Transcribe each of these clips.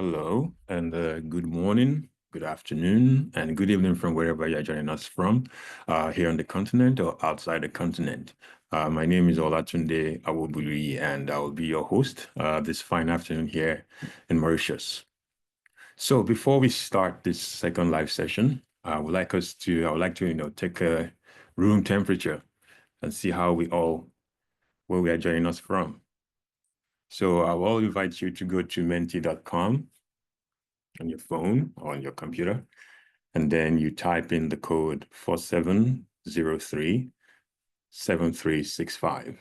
Hello, and good morning, good afternoon, and good evening from wherever you're joining us from, here on the continent or outside the continent. My name is Olatunde Awobului, and I will be your host this fine afternoon here in Mauritius. So before we start this second live session, I would like to take a room temperature and see how where we are joining us from. So I will invite you to go to menti.com on your phone or on your computer, and then you type in the code 4703-7365.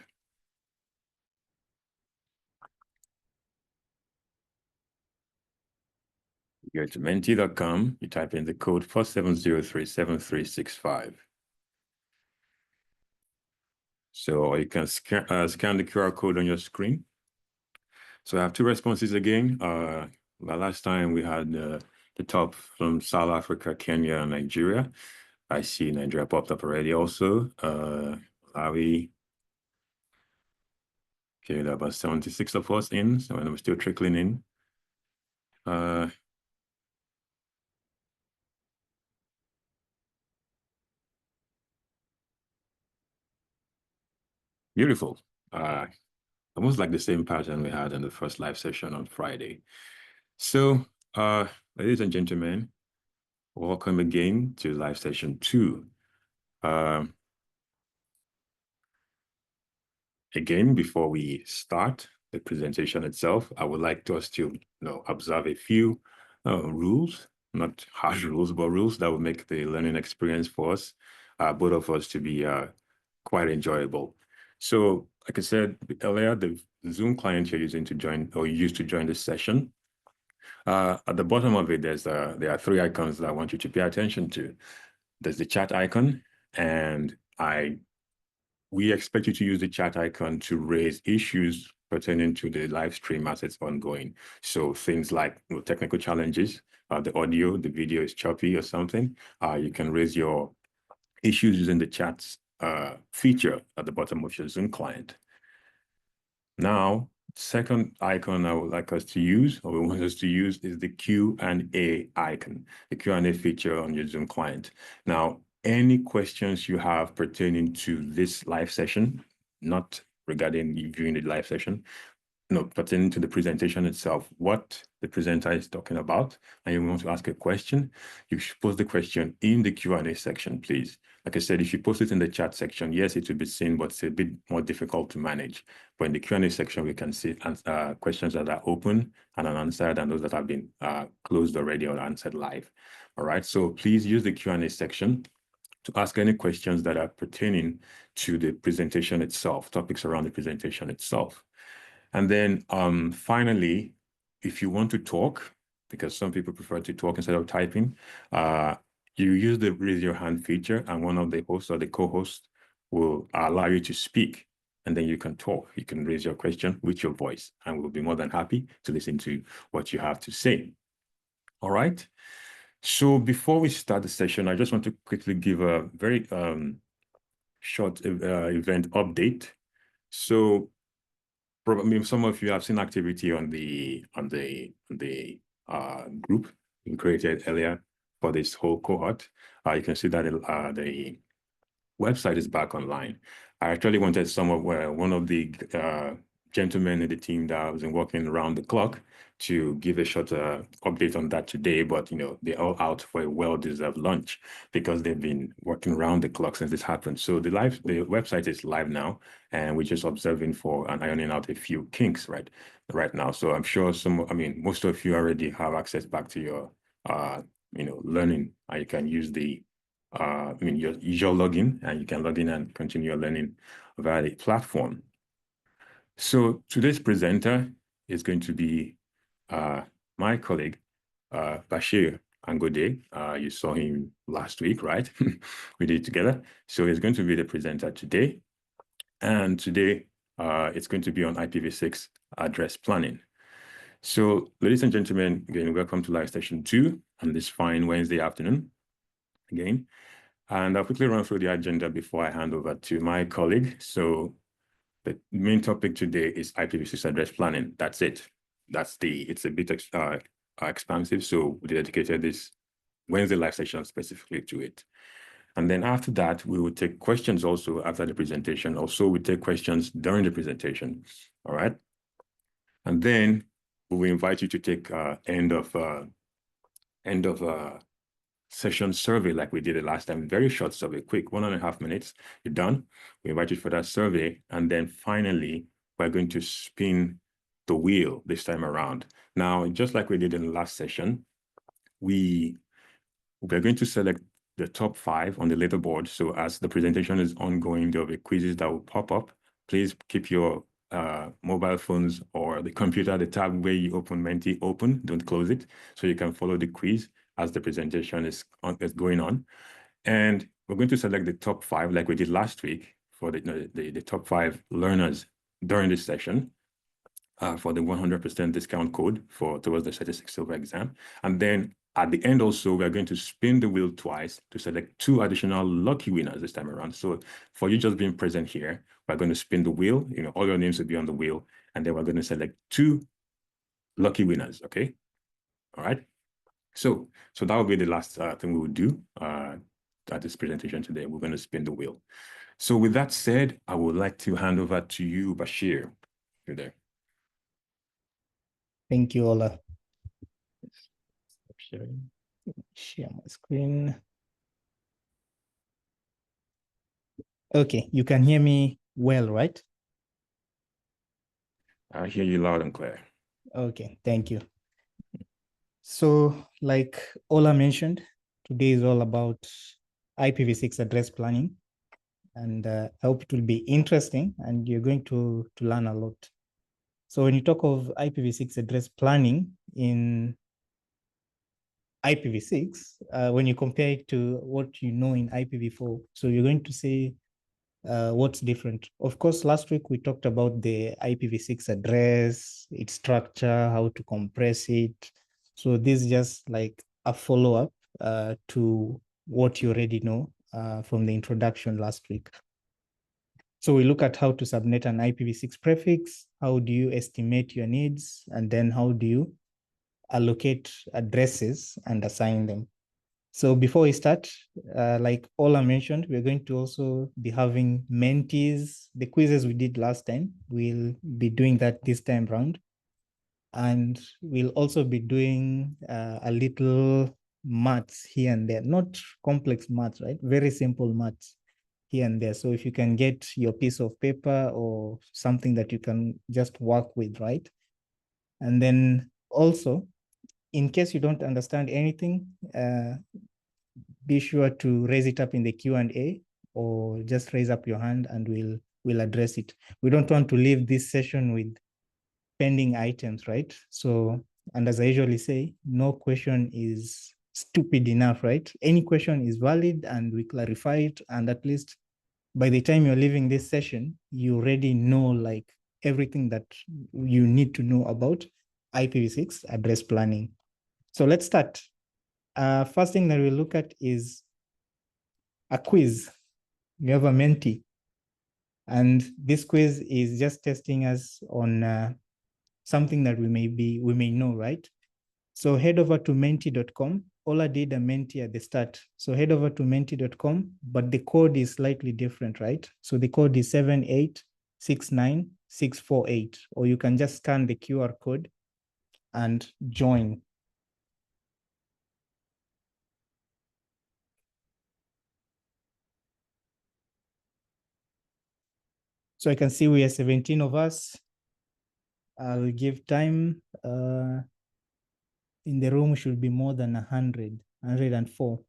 You go to menti.com, you type in the code 4703-7365. So you can scan the QR code on your screen. So I have two responses again. The last time we had the top from South Africa, Kenya, and Nigeria. I see Nigeria popped up already also. Malawi. Okay, there are about 76 of us in, so we're still trickling in. Beautiful. Almost like the same pattern we had in the first live session on Friday. So, ladies and gentlemen, welcome again to live session 2. Again, before we start the presentation itself, I would like us to observe a few rules, not harsh rules, but rules that will make the learning experience for us, both of us, to be quite enjoyable. So, like I said earlier, the Zoom client you're using to join or used to join this session, at the bottom of it, there are 3 icons that I want you to pay attention to. There's the chat icon, and we expect you to use the chat icon to raise issues pertaining to the live stream as it's ongoing. So things like technical challenges, the audio, the video is choppy or something, you can raise your issues using the chat feature at the bottom of your Zoom client. Now, second icon I would like us to use, or we want us to use, is the Q&A icon, the Q&A feature on your Zoom client. Now, any questions you have pertaining to this live session, not regarding you viewing the live session, pertaining to the presentation itself, what the presenter is talking about, and you want to ask a question, you should post the question in the Q&A section, please. Like I said, if you post it in the chat section, yes, it will be seen, but it's a bit more difficult to manage. But in the Q&A section, we can see questions that are open and unanswered, and those that have been closed already or answered live. All right, so please use the Q&A section to ask any questions that are pertaining to the presentation itself, topics around the presentation itself. And then finally, if you want to talk, because some people prefer to talk instead of typing, you use the raise your hand feature, and one of the hosts or the co-hosts will allow you to speak, and then you can talk. You can raise your question with your voice, and we'll be more than happy to listen to what you have to say. All right. So before we start the session, I just want to quickly give a very short event update. So probably some of you have seen activity on the group we created earlier for this whole cohort. You can see that the website is back online. I actually wanted one of the gentlemen in the team that was working around the clock to give a short update on that today, but they're all out for a well-deserved lunch because they've been working around the clock since this happened. So the website is live now, and we're just observing for and ironing out a few kinks right now. So I'm sure most of you already have access back to your learning, and you can use the your usual login, and you can log in and continue your learning via the platform. So today's presenter is going to be my colleague, Bashir Angode. You saw him last week, right? We did it together. So he's going to be the presenter today. And today, it's going to be on IPv6 address planning. So ladies and gentlemen, again, welcome to live session 2 on this fine Wednesday afternoon again. And I'll quickly run through the agenda before I hand over to my colleague. So the main topic today is IPv6 address planning. That's it. It's a bit expansive, so we dedicated this Wednesday live session specifically to it. And then after that, we will take questions also after the presentation. Also, we take questions during the presentation, all right? And then we will invite you to take end of session survey like we did it last time. Very short survey, quick, 1.5 minutes, you're done. We invite you for that survey. And then finally, we're going to spin the wheel this time around. Now, just like we did in the last session, we're going to select the top 5 on the leaderboard. So as the presentation is ongoing, there'll be quizzes that will pop up. Please keep your mobile phones or the computer, the tab where you open Menti open, don't close it, so you can follow the quiz as the presentation is going on. And we're going to select the top 5 like we did last week for the top 5 learners during this session. For the 100% discount code towards the Statistics Silver exam. And then at the end also, we're going to spin the wheel twice to select 2 additional lucky winners this time around. So for you just being present here, we're going to spin the wheel, all your names will be on the wheel, and then we're going to select 2 lucky winners, okay? All right. So that will be the last thing we will do at this presentation today. We're going to spin the wheel. So with that said, I would like to hand over to you, Bashir. You're there. Thank you, Ola. Stop sharing. Share my screen. Okay, you can hear me well, right? I hear you loud and clear. Okay, thank you. So, like Ola mentioned, today is all about IPv6 address planning. And I hope it will be interesting and you're going to learn a lot. So when you talk of IPv6 address planning in IPv6, when you compare it to what you know in IPv4, so you're going to say what's different. Of course, last week we talked about the IPv6 address, its structure, how to compress it. So this is just like a follow-up to what you already know from the introduction last week. So we look at how to subnet an IPv6 prefix, how do you estimate your needs, and then how do you allocate addresses and assign them. So before we start, like Ola mentioned, we're going to also be having mentees, the quizzes we did last time. We'll be doing that this time around. And we'll also be doing a little maths here and there, not complex maths, right? Very simple maths here and there. So if you can get your piece of paper or something that you can just work with, right? And then also, in case you don't understand anything, be sure to raise it up in the Q&A or just raise up your hand and we'll address it. We don't want to leave this session with pending items, right? So, and as I usually say, no question is stupid enough, right? Any question is valid and we clarify it. And at least by the time you're leaving this session, you already know like everything that you need to know about IPv6 address planning. So let's start. First thing that we'll look at is a quiz. We have a Menti. And this quiz is just testing us on something that we may know, right? So head over to menti.com. Ola did a Menti at the start. So head over to menti.com, but the code is slightly different, right? So the code is 7869648, or you can just scan the QR code and join. So I can see we are 17 of us. I'll give time. In the room should be more than 104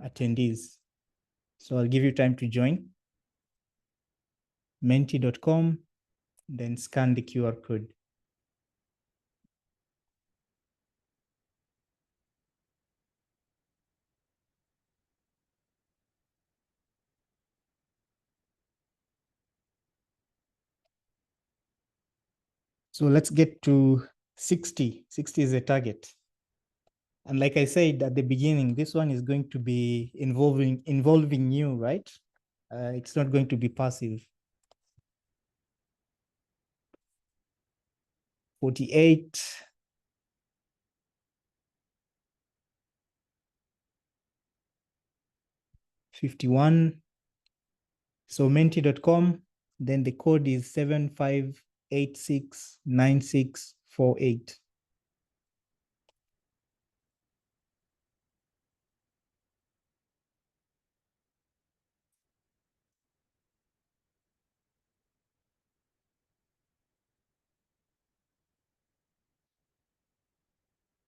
attendees. So I'll give you time to join. Menti.com, then scan the QR code. So let's get to 60. 60 is the target. And like I said at the beginning, this one is going to be involving you, right? It's not going to be passive. 48. 51. So menti.com, then the code is 75869648.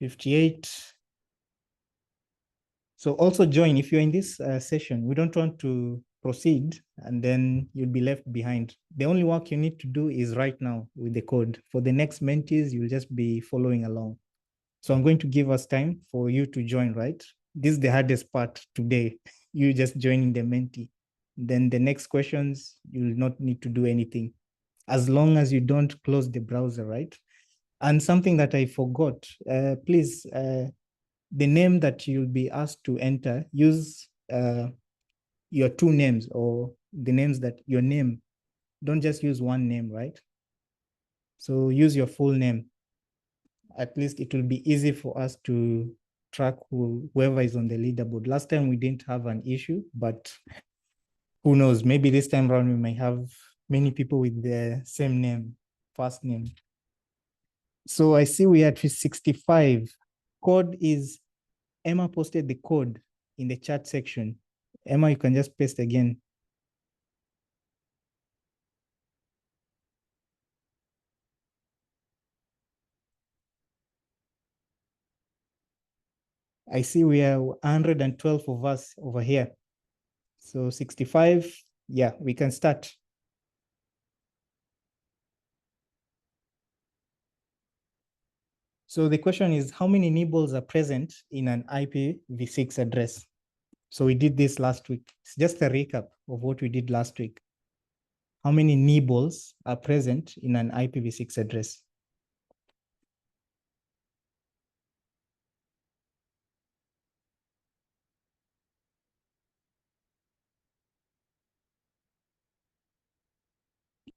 $58. So also join if you're in this session. We don't want to proceed and then you'll be left behind. The only work you need to do is right now with the code. For the next mentees, you'll just be following along. So I'm going to give us time for you to join, right? This is the hardest part today. You just joining the Menti. Then the next questions, you'll not need to do anything as long as you don't close the browser, right? And something that I forgot, please, the name that you'll be asked to enter, use your two names or the names that your name. Don't just use one name, right? So use your full name. At least it will be easy for us to track whoever is on the leaderboard. Last time we didn't have an issue, but who knows? Maybe this time around we may have many people with the same name, first name. So I see we are at 65. Code is, Emma posted the code in the chat section. Emma, you can just paste again. I see we are 112 of us over here. So 65, yeah, we can start. So the question is, how many nibbles are present in an IPv6 address? So we did this last week. It's just a recap of what we did last week. How many nibbles are present in an IPv6 address?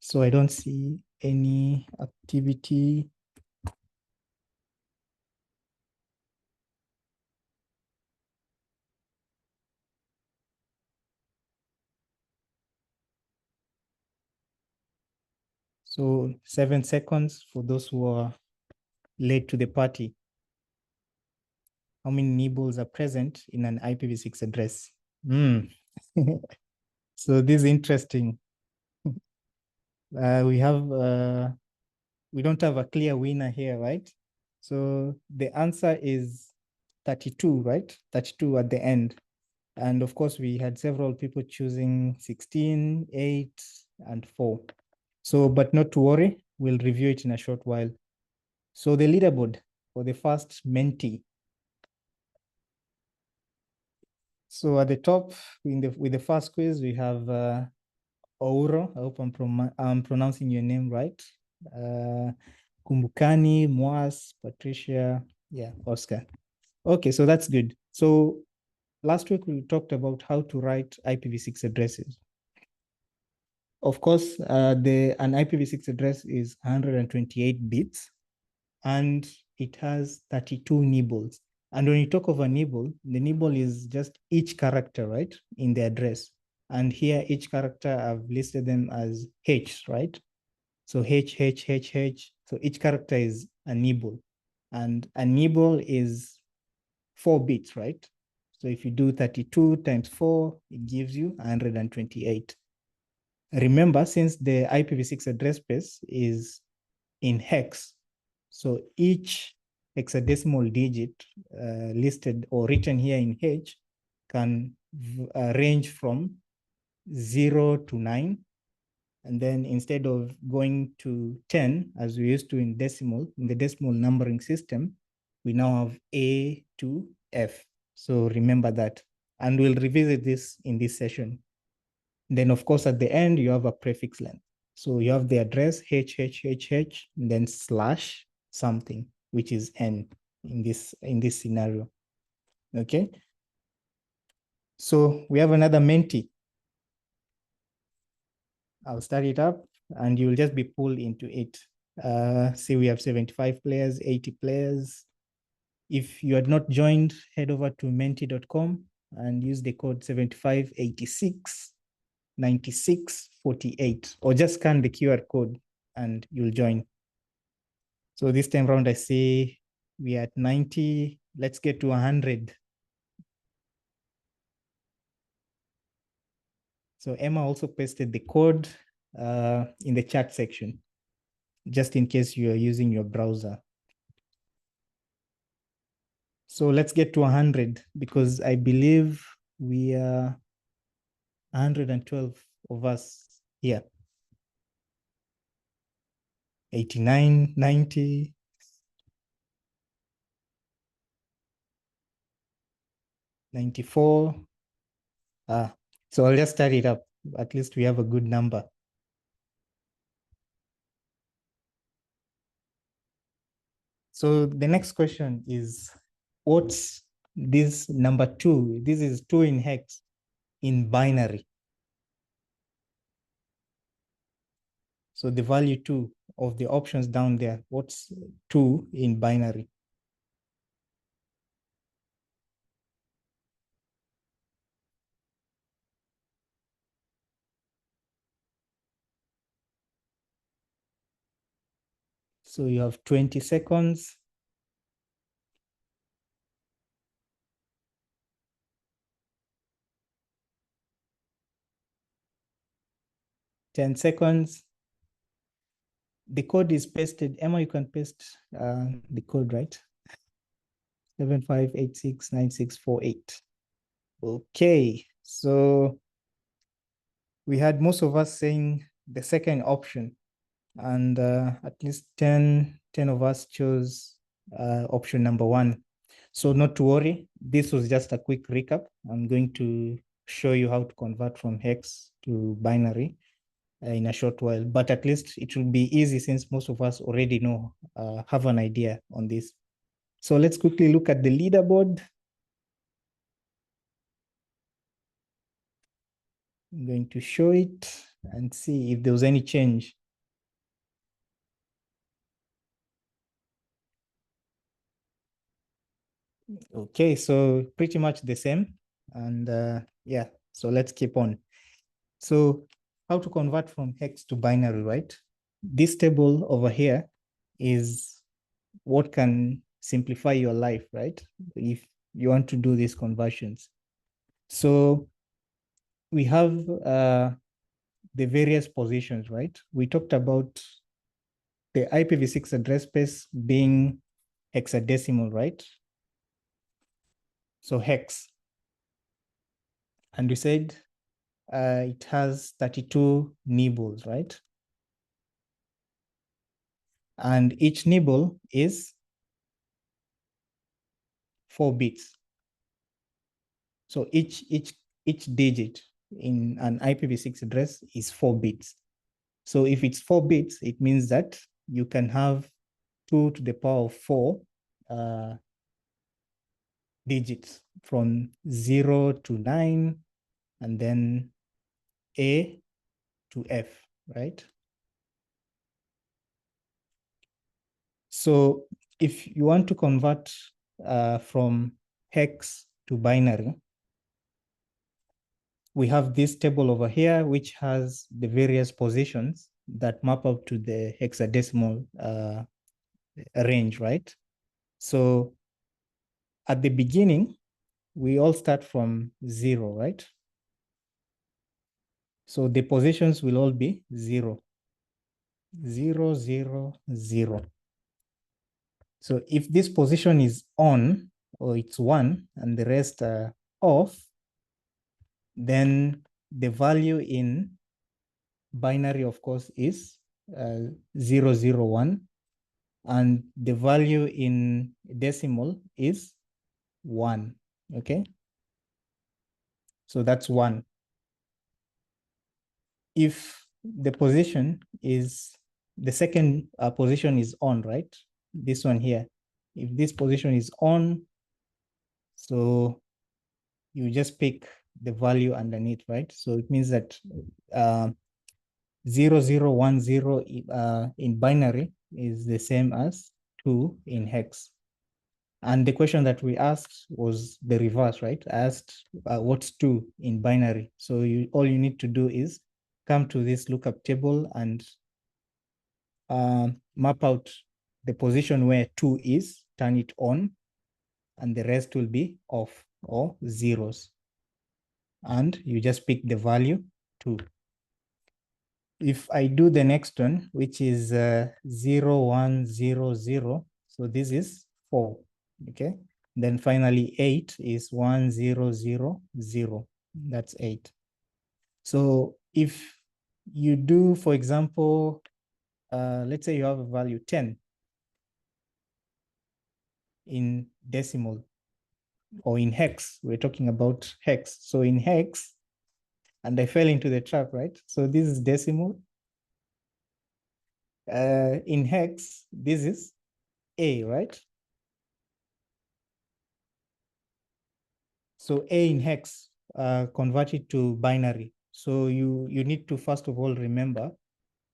So I don't see any activity. So 7 seconds for those who are late to the party. How many nibbles are present in an IPv6 address? So this is interesting. We don't have a clear winner here, right? So the answer is 32, right? 32 at the end. And of course, we had several people choosing 16, 8, and 4. So, but not to worry, we'll review it in a short while. So the leaderboard for the first mentee. So at the top, with the first quiz, we have Ouro. I hope I'm pronouncing your name right. Kumbukani, Moas, Patricia, yeah, Oscar. Okay, so that's good. So last week we talked about how to write IPv6 addresses. Of course, an IPv6 address is 128 bits and it has 32 nibbles. And when you talk of a nibble, the nibble is just each character, right, in the address. And here, each character, I've listed them as H, right? So H, H, H, H. So each character is a nibble. And a nibble is 4 bits, right? So if you do 32 times 4, it gives you 128. Remember, since the IPv6 address space is in hex, so each hexadecimal digit listed or written here in H can range from 0 to 9. And then instead of going to 10, as we used to in the decimal numbering system, we now have A to F. So remember that. And we'll revisit this in this session. Then, of course, at the end, you have a prefix length. So you have the address HHHH, and then slash something, which is N in this scenario. Okay. So we have another mentee. I'll start it up and you'll just be pulled into it. See, we have 75 players, 80 players. If you had not joined, head over to menti.com and use the code 75869648, or just scan the QR code and you'll join. So this time around, I say we are at 90. Let's get to 100. So Emma also pasted the code in the chat section, just in case you are using your browser. So let's get to 100, because I believe we are 112 of us here. 89, 90. 94. So I'll just start it up. At least we have a good number. So the next question is, what's this number 2? This is 2 in hex in binary. So the value 2 of the options down there, what's 2 in binary? So you have 20 seconds. 10 seconds. The code is pasted. Emma, you can paste the code, right? 75869648. Okay, so we had most of us saying the second option, and at least 10 of us chose option number 1. So not to worry, this was just a quick recap. I'm going to show you how to convert from hex to binary in a short while, but at least it will be easy since most of us already know, have an idea on this. So let's quickly look at the leaderboard. I'm going to show it and see if there was any change. Okay, so pretty much the same. And yeah, so let's keep on. So how to convert from hex to binary, right? This table over here is what can simplify your life, right? If you want to do these conversions. So we have the various positions, right? We talked about the IPv6 address space being hexadecimal, right? So hex. And we said it has 32 nibbles, right? And each nibble is 4 bits. So each digit in an IPv6 address is 4 bits. So if it's 4 bits, it means that you can have 2 to the power of 4 digits from 0 to 9, and then A to F, right? So if you want to convert from hex to binary, we have this table over here, which has the various positions that map up to the hexadecimal range, right? So at the beginning, we all start from 0, right? So the positions will all be 0, 0, 0, 0. So if this position is on, or it's 1, and the rest are off, then the value in binary, of course, is 0, 0, 1. And the value in decimal is 1, okay? So that's 1. If the position is, the second position is on, right? This one here. If this position is on, so you just pick the value underneath, right? So it means that 0, 0, 1, 0 in binary is the same as 2 in hex. And the question that we asked was the reverse, right? I asked what's 2 in binary. So all you need to do is come to this lookup table and map out the position where 2 is, turn it on, and the rest will be off or zeros. And you just pick the value 2. If I do the next one, which is 0, 1, 0, 0, so this is 4, okay? Then finally 8 is 1, 0, 0, 0, that's 8. So if you do, for example, let's say you have a value 10 in decimal or in hex, we're talking about hex. So in hex, and I fell into the trap, right? So this is decimal. In hex, this is A, right? So A in hex, convert it to binary. So you need to first of all remember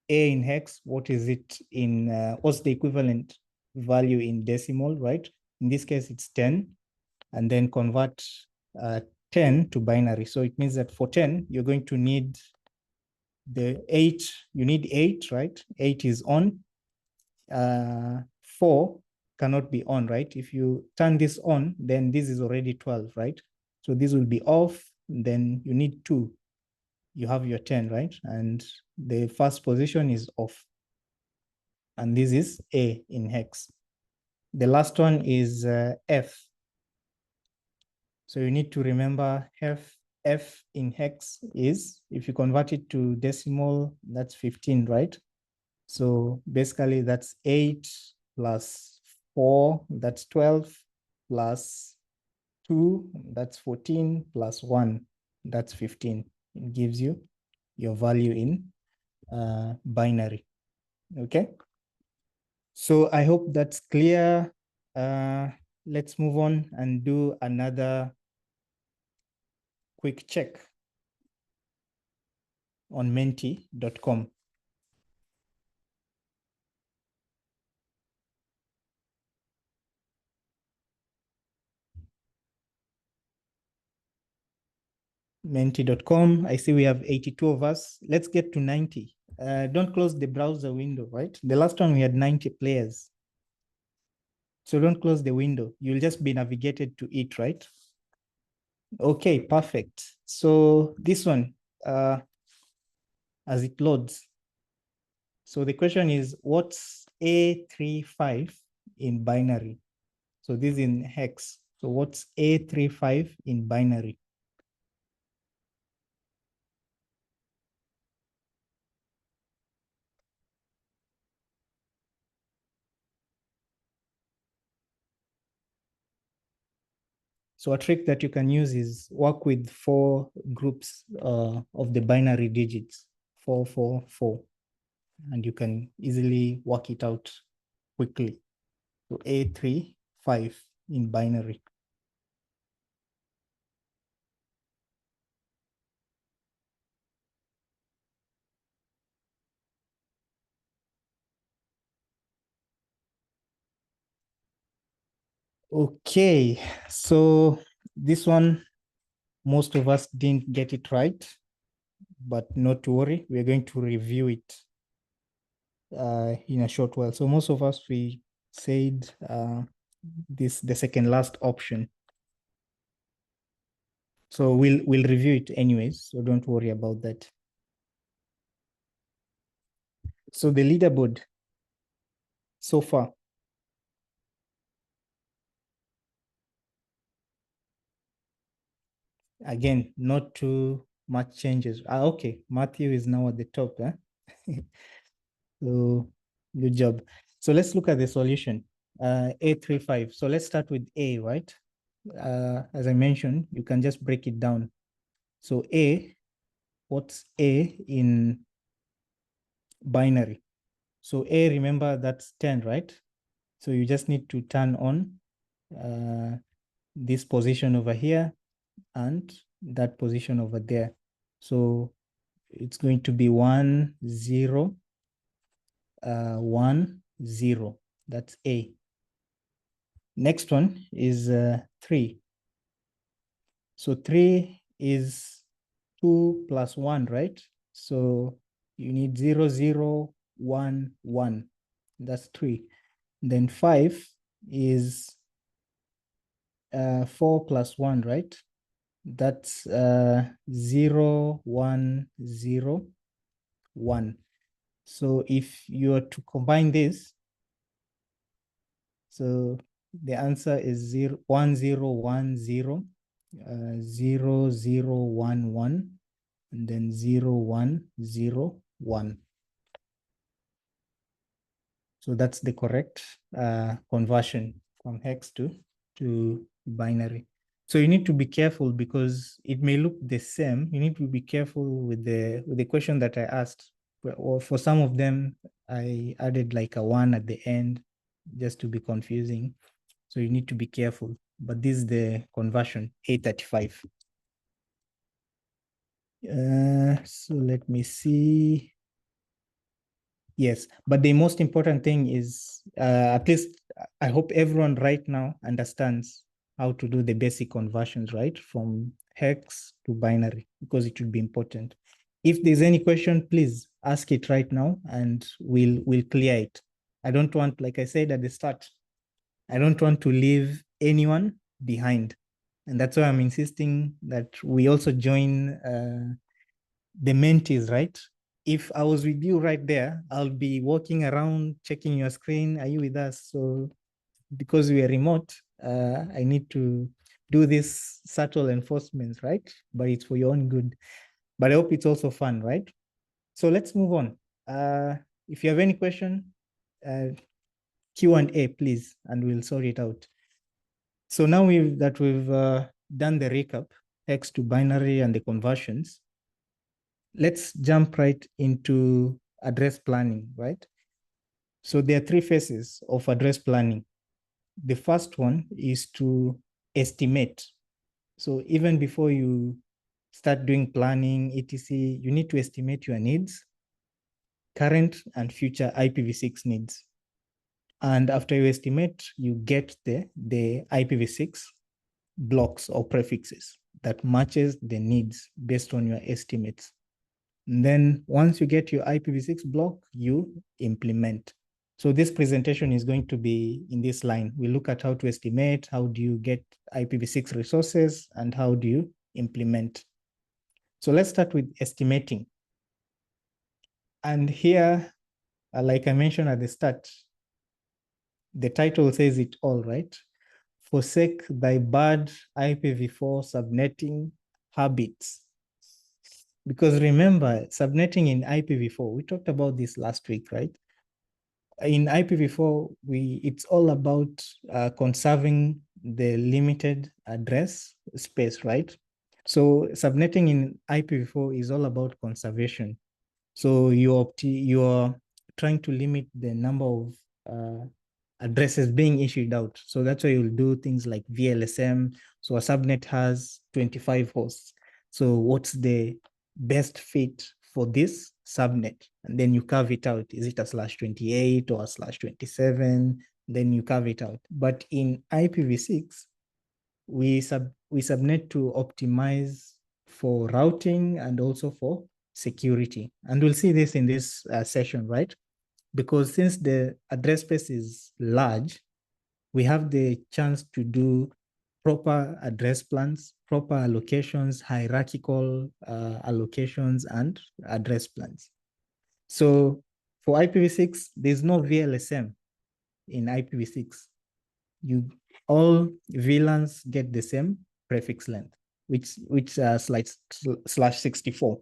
A in hex, what is it in, what's the equivalent value in decimal, right? In this case, it's 10, and then convert 10 to binary. So it means that for 10, you're going to need the 8, you need 8, right? 8 is on, 4 cannot be on, right? If you turn this on, then this is already 12, right? So this will be off, then you need 2. You have your 10, right? And the first position is off. And this is A in hex. The last one is F. So you need to remember F in hex is, if you convert it to decimal, that's 15, right? So basically that's 8 plus 4, that's 12, plus 2, that's 14, plus 1, that's 15. It gives you your value in binary, okay? So I hope that's clear. Let's move on and do another quick check on menti.com. Menti.com. I see we have 82 of us. Let's get to 90. Don't close the browser window, right? The last one we had 90 players. So don't close the window. You'll just be navigated to it, right? Okay, perfect. So this one, as it loads. So the question is, what's A35 in binary? So this is in hex. So what's A35 in binary? So a trick that you can use is work with 4 groups of the binary digits, 4, 4, 4, and you can easily work it out quickly. So A3, 5 in binary. Okay, so this one, most of us didn't get it right, but not to worry, we're going to review it in a short while. So most of us, we said the second last option. So we'll review it anyways, so don't worry about that. So the leaderboard so far. Again, not too much changes. Okay, Matthew is now at the top. So good job. So let's look at the solution. A35. So let's start with A, right? As I mentioned, you can just break it down. So A, what's A in binary? So A, remember that's 10, right? So you just need to turn on this position over here and that position over there. So it's going to be 1, 0, 1, 0. That's A. Next one is 3. So 3 is 2 plus 1, right? So you need 0, 0, 1, 1. That's 3. Then 5 is 4 plus 1, right? That's 0, 1, 0, 1. So if you are to combine this, so the answer is 0, 1, 0, 1, 0, 0, 0, 1, 1, and then 0, 1, 0, 1. So that's the correct conversion from hex to binary. So you need to be careful because it may look the same. You need to be careful with the question that I asked. Or for some of them, I added like a 1 at the end just to be confusing. So you need to be careful. But this is the conversion, 835. So let me see. Yes, but the most important thing is, at least I hope everyone right now understands how to do the basic conversions, right? From hex to binary, because it would be important. If there's any question, please ask it right now and we'll clear it. I don't want, like I said at the start, I don't want to leave anyone behind. And that's why I'm insisting that we also join the mentees, right? If I was with you right there, I'll be walking around checking your screen. Are you with us? So because we are remote, I need to do this subtle enforcements, right? But it's for your own good. But I hope it's also fun, right? So let's move on. If you have any question, Q&A, please, and we'll sort it out. So now we've done the recap, hex to binary and the conversions, let's jump right into address planning, right? So there are 3 phases of address planning. The first one is to estimate. So even before you start doing planning, etc., you need to estimate your needs, current and future IPv6 needs. And after you estimate, you get the IPv6 blocks or prefixes that matches the needs based on your estimates. And then once you get your IPv6 block, you implement. So this presentation is going to be in this line. We look at how to estimate, how do you get IPv6 resources, and how do you implement. So let's start with estimating. And here, like I mentioned at the start, the title says it all, right? Forsake thy bad IPv4 subnetting habits. Because remember, subnetting in IPv4, we talked about this last week, right? In IPv4, it's all about conserving the limited address space, right? So subnetting in IPv4 is all about conservation. So you're trying to limit the number of addresses being issued out. So that's why you'll do things like VLSM. So a subnet has 25 hosts. So what's the best fit for this subnet? And then you carve it out. Is it a /28 or a /27? Then you carve it out. But in IPv6, we subnet to optimize for routing and also for security. And we'll see this in this session, right? Because since the address space is large, we have the chance to do proper address plans, proper allocations, hierarchical allocations, and address plans. So for IPv6, there's no VLSM in IPv6. All VLANs get the same prefix length, which /64,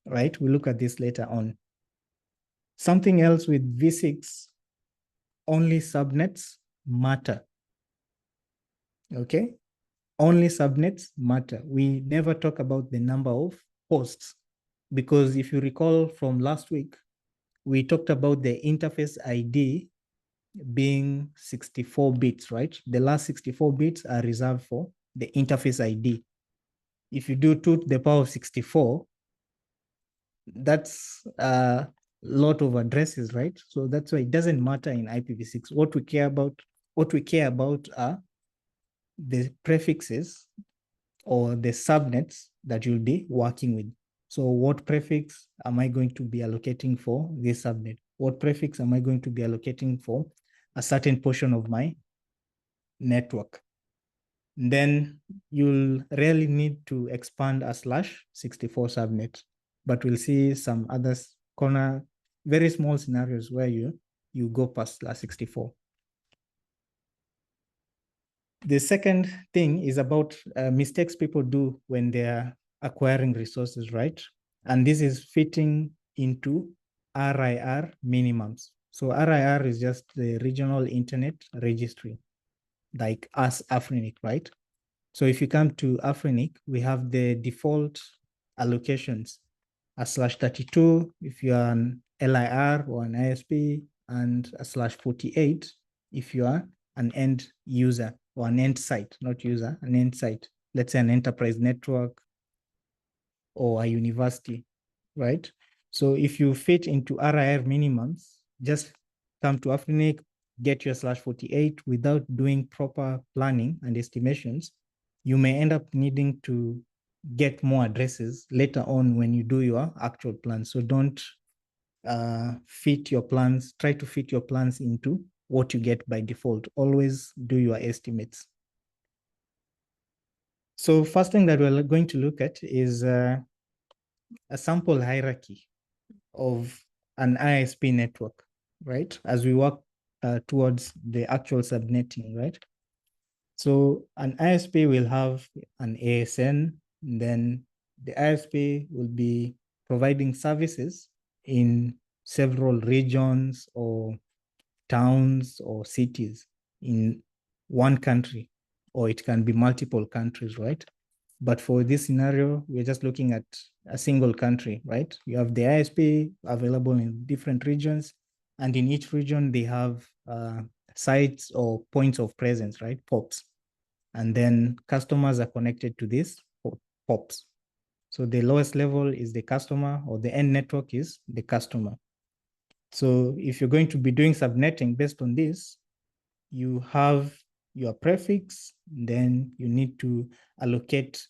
right? We'll look at this later on. Something else with V6, only subnets matter. Okay, only subnets matter. We never talk about the number of hosts, because if you recall from last week, we talked about the interface ID being 64 bits, right? The last 64 bits are reserved for the interface ID. If you do 2 to the power of 64, that's a lot of addresses, right? So that's why it doesn't matter in IPv6. What we care about what we care about are the prefixes or the subnets that you'll be working with. So what prefix am I going to be allocating for this subnet? What prefix am I going to be allocating for a certain portion of my network? Then you'll really need to expand a /64 subnet, but we'll see some other very small scenarios where you go past /64. The second thing is about mistakes people do when they're acquiring resources, right? And this is fitting into RIR minimums. So RIR is just the regional internet registry, like us, Afrinic, right? So if you come to Afrinic, we have the default allocations, a /32 if you're an LIR or an ISP, and a /48 if you are an end user or an end site, not user, an end site. Let's say an enterprise network or a university, right? So if you fit into RIR minimums, just come to Afrinic, get your /48 without doing proper planning and estimations. You may end up needing to get more addresses later on when you do your actual plans. So don't fit your plans, try to fit your plans into what you get by default. Always do your estimates. So first thing that we're going to look at is a sample hierarchy of an ISP network, right? As we work towards the actual subnetting, right? So an ISP will have an ASN, then the ISP will be providing services in several regions or towns or cities in one country, or it can be multiple countries, right? But for this scenario, we're just looking at a single country, right? You have the ISP available in different regions, and in each region, they have sites or points of presence, right? POPs. And then customers are connected to these POPs. So the lowest level is the customer, or the end network is the customer. So if you're going to be doing subnetting based on this, you have your prefix, then you need to allocate,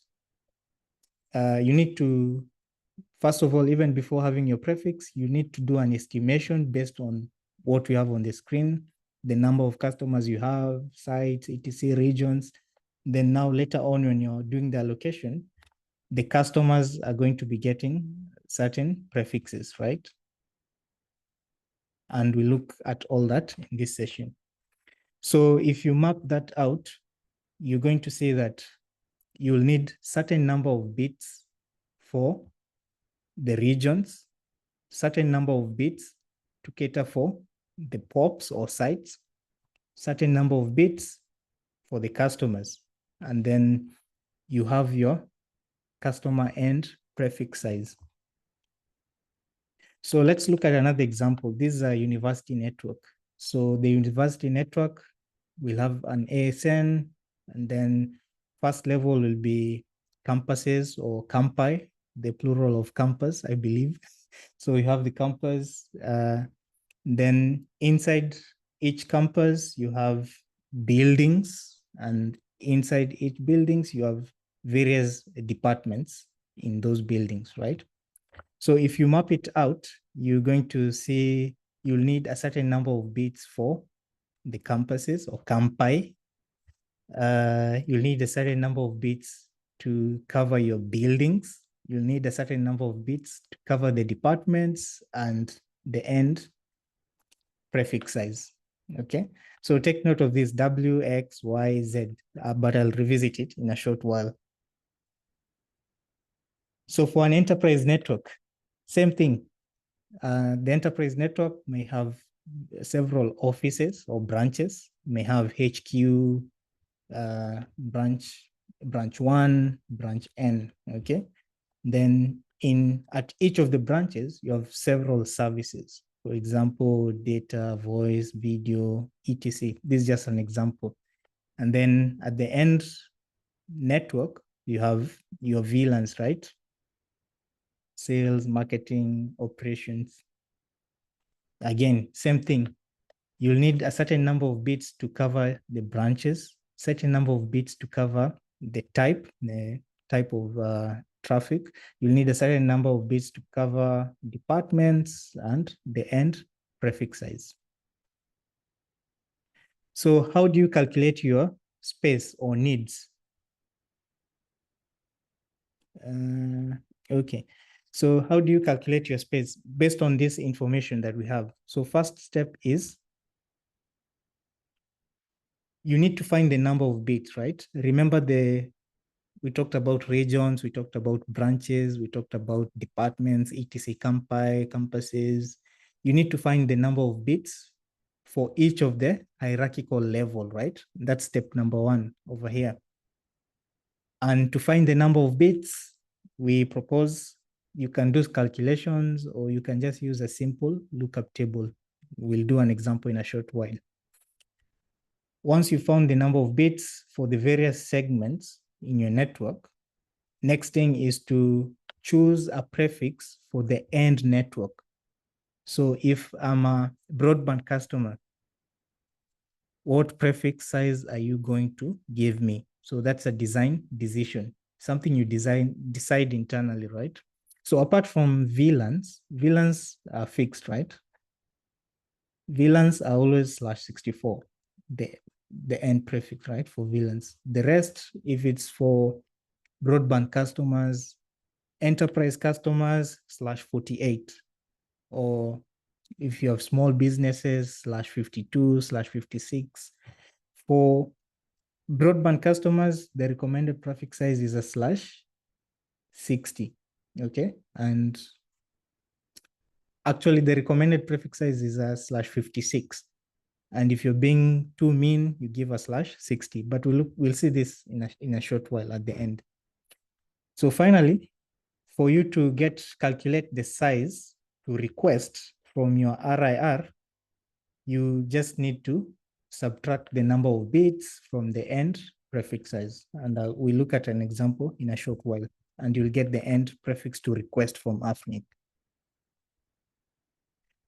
first of all, even before having your prefix, you need to do an estimation based on what we have on the screen, the number of customers you have, sites, etc., regions. Then now later on when you're doing the allocation, the customers are going to be getting certain prefixes, right? And we look at all that in this session. So if you map that out, you're going to see that you'll need certain number of bits for the regions, certain number of bits to cater for the POPs or sites, certain number of bits for the customers. And then you have your customer end prefix size. So let's look at another example. This is a university network. So the university network will have an ASN, and then first level will be campuses or campi, the plural of campus, I believe. So you have the campus, then inside each campus, you have buildings, and inside each buildings, you have various departments in those buildings, right? So if you map it out, you're going to see you'll need a certain number of bits for the campuses or campi. You'll need a certain number of bits to cover your buildings. You'll need a certain number of bits to cover the departments and the end prefix size. Okay, so take note of this W, X, Y, Z, but I'll revisit it in a short while. So for an enterprise network, same thing. The enterprise network may have several offices or branches, may have HQ, branch 1, branch N, okay? Then at each of the branches, you have several services. For example, data, voice, video, etc. This is just an example. And then at the end network, you have your VLANs, right? Sales, marketing, operations. Again, same thing. you'll need a certain number of bits to cover the branches, certain number of bits to cover the type of traffic. You'll need a certain number of bits to cover departments and the end prefix size. So how do you calculate your space or needs? Okay. So how do you calculate your space based on this information that we have? So first step is you need to find the number of bits, right? Remember we talked about regions, we talked about branches, we talked about departments, etc., campuses. You need to find the number of bits for each of the hierarchical level, right? That's step number one over here. And to find the number of bits, we propose you can do calculations or you can just use a simple lookup table. We'll do an example in a short while. Once you found the number of bits for the various segments in your network, next thing is to choose a prefix for the end network. So if I'm a broadband customer, what prefix size are you going to give me? So that's a design decision, something you decide internally, right? So apart from VLANs are fixed, right? VLANs are always /64, the end prefix, right, for VLANs. The rest, if it's for broadband customers, enterprise customers, /48, or if you have small businesses, /52, /56. For broadband customers, the recommended prefix size is a /60, okay? And actually the recommended prefix size is a /56. And if you're being too mean, you give a /60, but we'll see this in a short while at the end. So finally, for you to calculate the size to request from your RIR, you just need to subtract the number of bits from the end prefix size. And we'll look at an example in a short while, and you'll get the end prefix to request from AFNIC.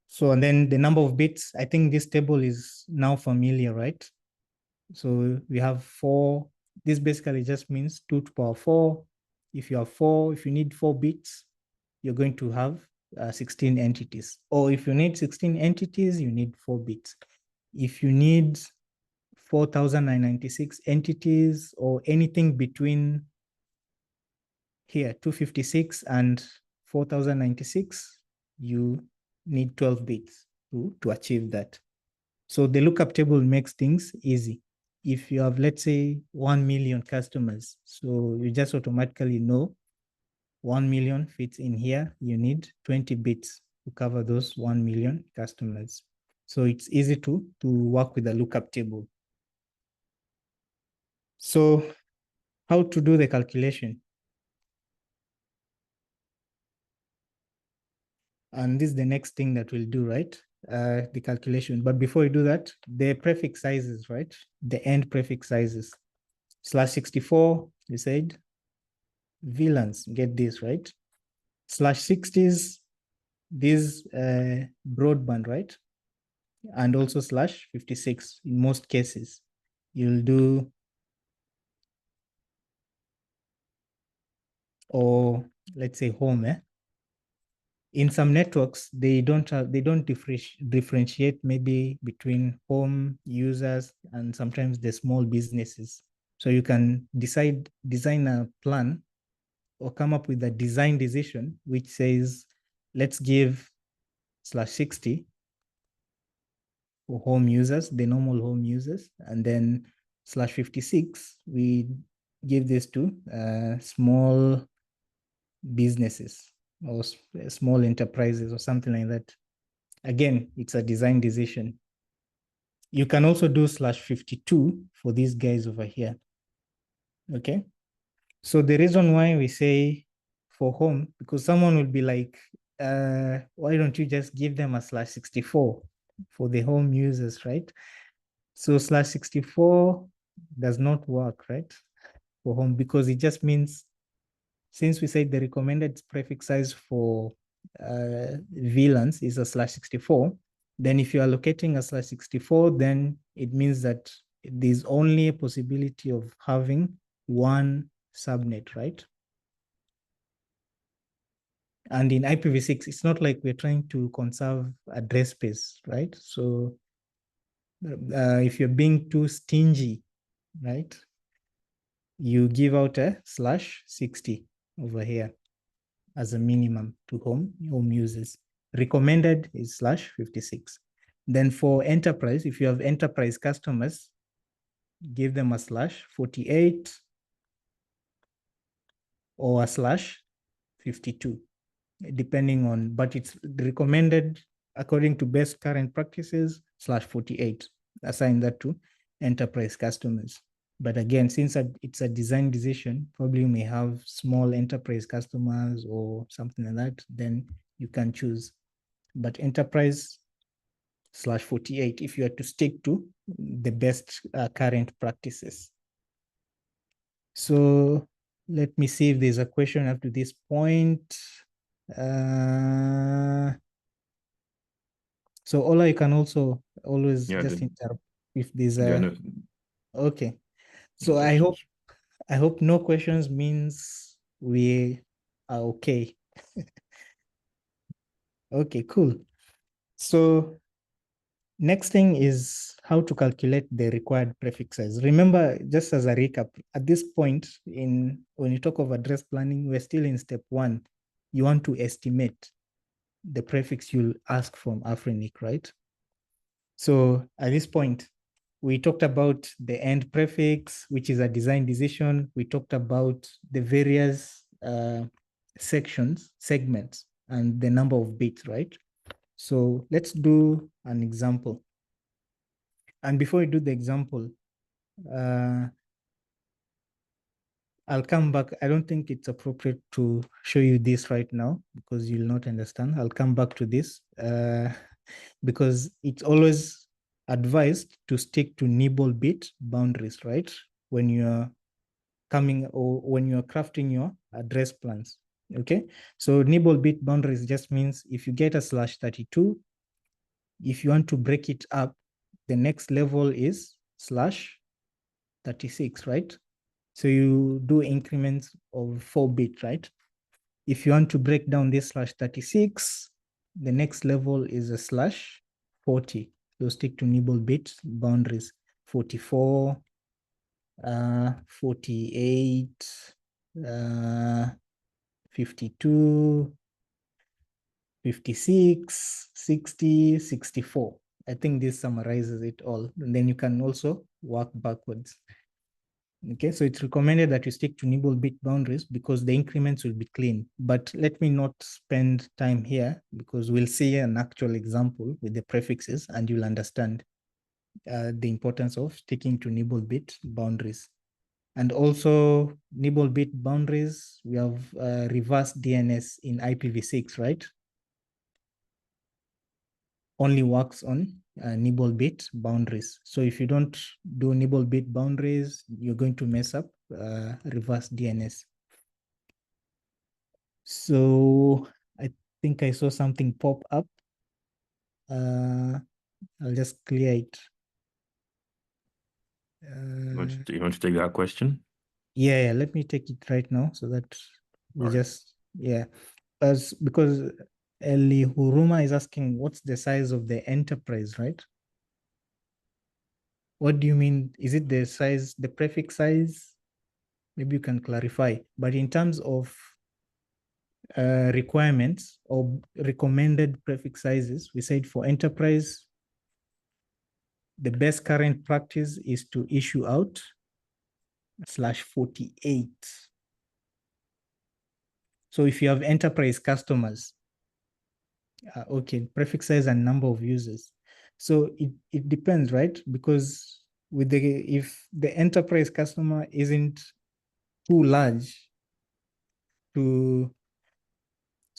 So, and then the number of bits, I think this table is now familiar, right? So we have 4. This basically just means 2 to the power 4. If you need 4 bits, you're going to have 16 entities. Or if you need 16 entities, you need 4 bits. If you need 4,996 entities or anything between here, 256 and 4,096, you need 12 bits to achieve that. So the lookup table makes things easy. If you have, let's say, 1 million customers, so you just automatically know 1 million fits in here, you need 20 bits to cover those 1 million customers. So it's easy to work with a lookup table. So how to do the calculation? And this is the next thing that we'll do, right? The calculation. But before we do that, the prefix sizes, right? The end prefix sizes. /64, you said. VLANs, get this, right? /60s, this broadband, right? And also /56 in most cases. You'll do, or let's say home, In some networks, they don't differentiate maybe between home users and sometimes the small businesses. So you can design a plan or come up with a design decision which says, let's give /60 for home users, the normal home users, and then /56, we give this to small businesses or small enterprises or something like that. Again, it's a design decision. You can also do /52 for these guys over here. Okay. So the reason why we say for home, because someone will be like, why don't you just give them a /64 for the home users, right? So /64 does not work, right? For home, because it just means, since we said the recommended prefix size for VLANs is a /64, Then if you are allocating a /64, then it means that there's only a possibility of having one subnet, right? And in IPv6, it's not like we're trying to conserve address space, right? So if you're being too stingy, right, you give out a /60 over here as a minimum to home users. Recommended is /56. Then for enterprise, if you have enterprise customers, give them a /48 or a /52, depending on, but it's recommended according to best current practices /48. Assign that to enterprise customers. But again, since it's a design decision, probably you may have small enterprise customers or something like that, then you can choose. But enterprise /48 if you are to stick to the best current practices. So let me see if there's a question up to this point. So Ola, you can also always just interrupt if there's a okay. So I hope no questions means we are okay. Okay, cool. So next thing is how to calculate the required prefix size. Remember, just as a recap, at this point when you talk of address planning, we're still in step 1. You want to estimate the prefix you'll ask from Afrinic, right? So at this point, we talked about the end prefix, which is a design decision. We talked about the various segments, and the number of bits, right? So let's do an example. And before we do the example, I'll come back. I don't think it's appropriate to show you this right now because you'll not understand. I'll come back to this because it's always advised to stick to nibble bit boundaries, right? When you're coming or when you're crafting your address plans, okay? So nibble bit boundaries just means if you get a /32, if you want to break it up, the next level is /36, right? So you do increments of 4 bits, right? If you want to break down this /36, the next level is a /40. So stick to nibble bit boundaries, 44, 48, 52, 56, 60, 64. I think this summarizes it all. And then you can also work backwards. Okay, so it's recommended that you stick to nibble bit boundaries because the increments will be clean. But let me not spend time here because we'll see an actual example with the prefixes and you'll understand the importance of sticking to nibble bit boundaries. And also nibble bit boundaries, we have reverse DNS in IPv6, right? Only works on nibble bit boundaries. So if you don't do nibble bit boundaries, you're going to mess up reverse DNS. So I think I saw something pop up. I'll just clear it. You want to take that question? Yeah, let me take it right now so that we just, because Eli Huruma is asking what's the size of the enterprise, right? What do you mean? Is it the size, the prefix size? Maybe you can clarify. But in terms of requirements or recommended prefix sizes, we said for enterprise, the best current practice is to issue out /48. So if you have enterprise customers, okay, prefix size and number of users. So it depends, right? Because with if the enterprise customer isn't too large so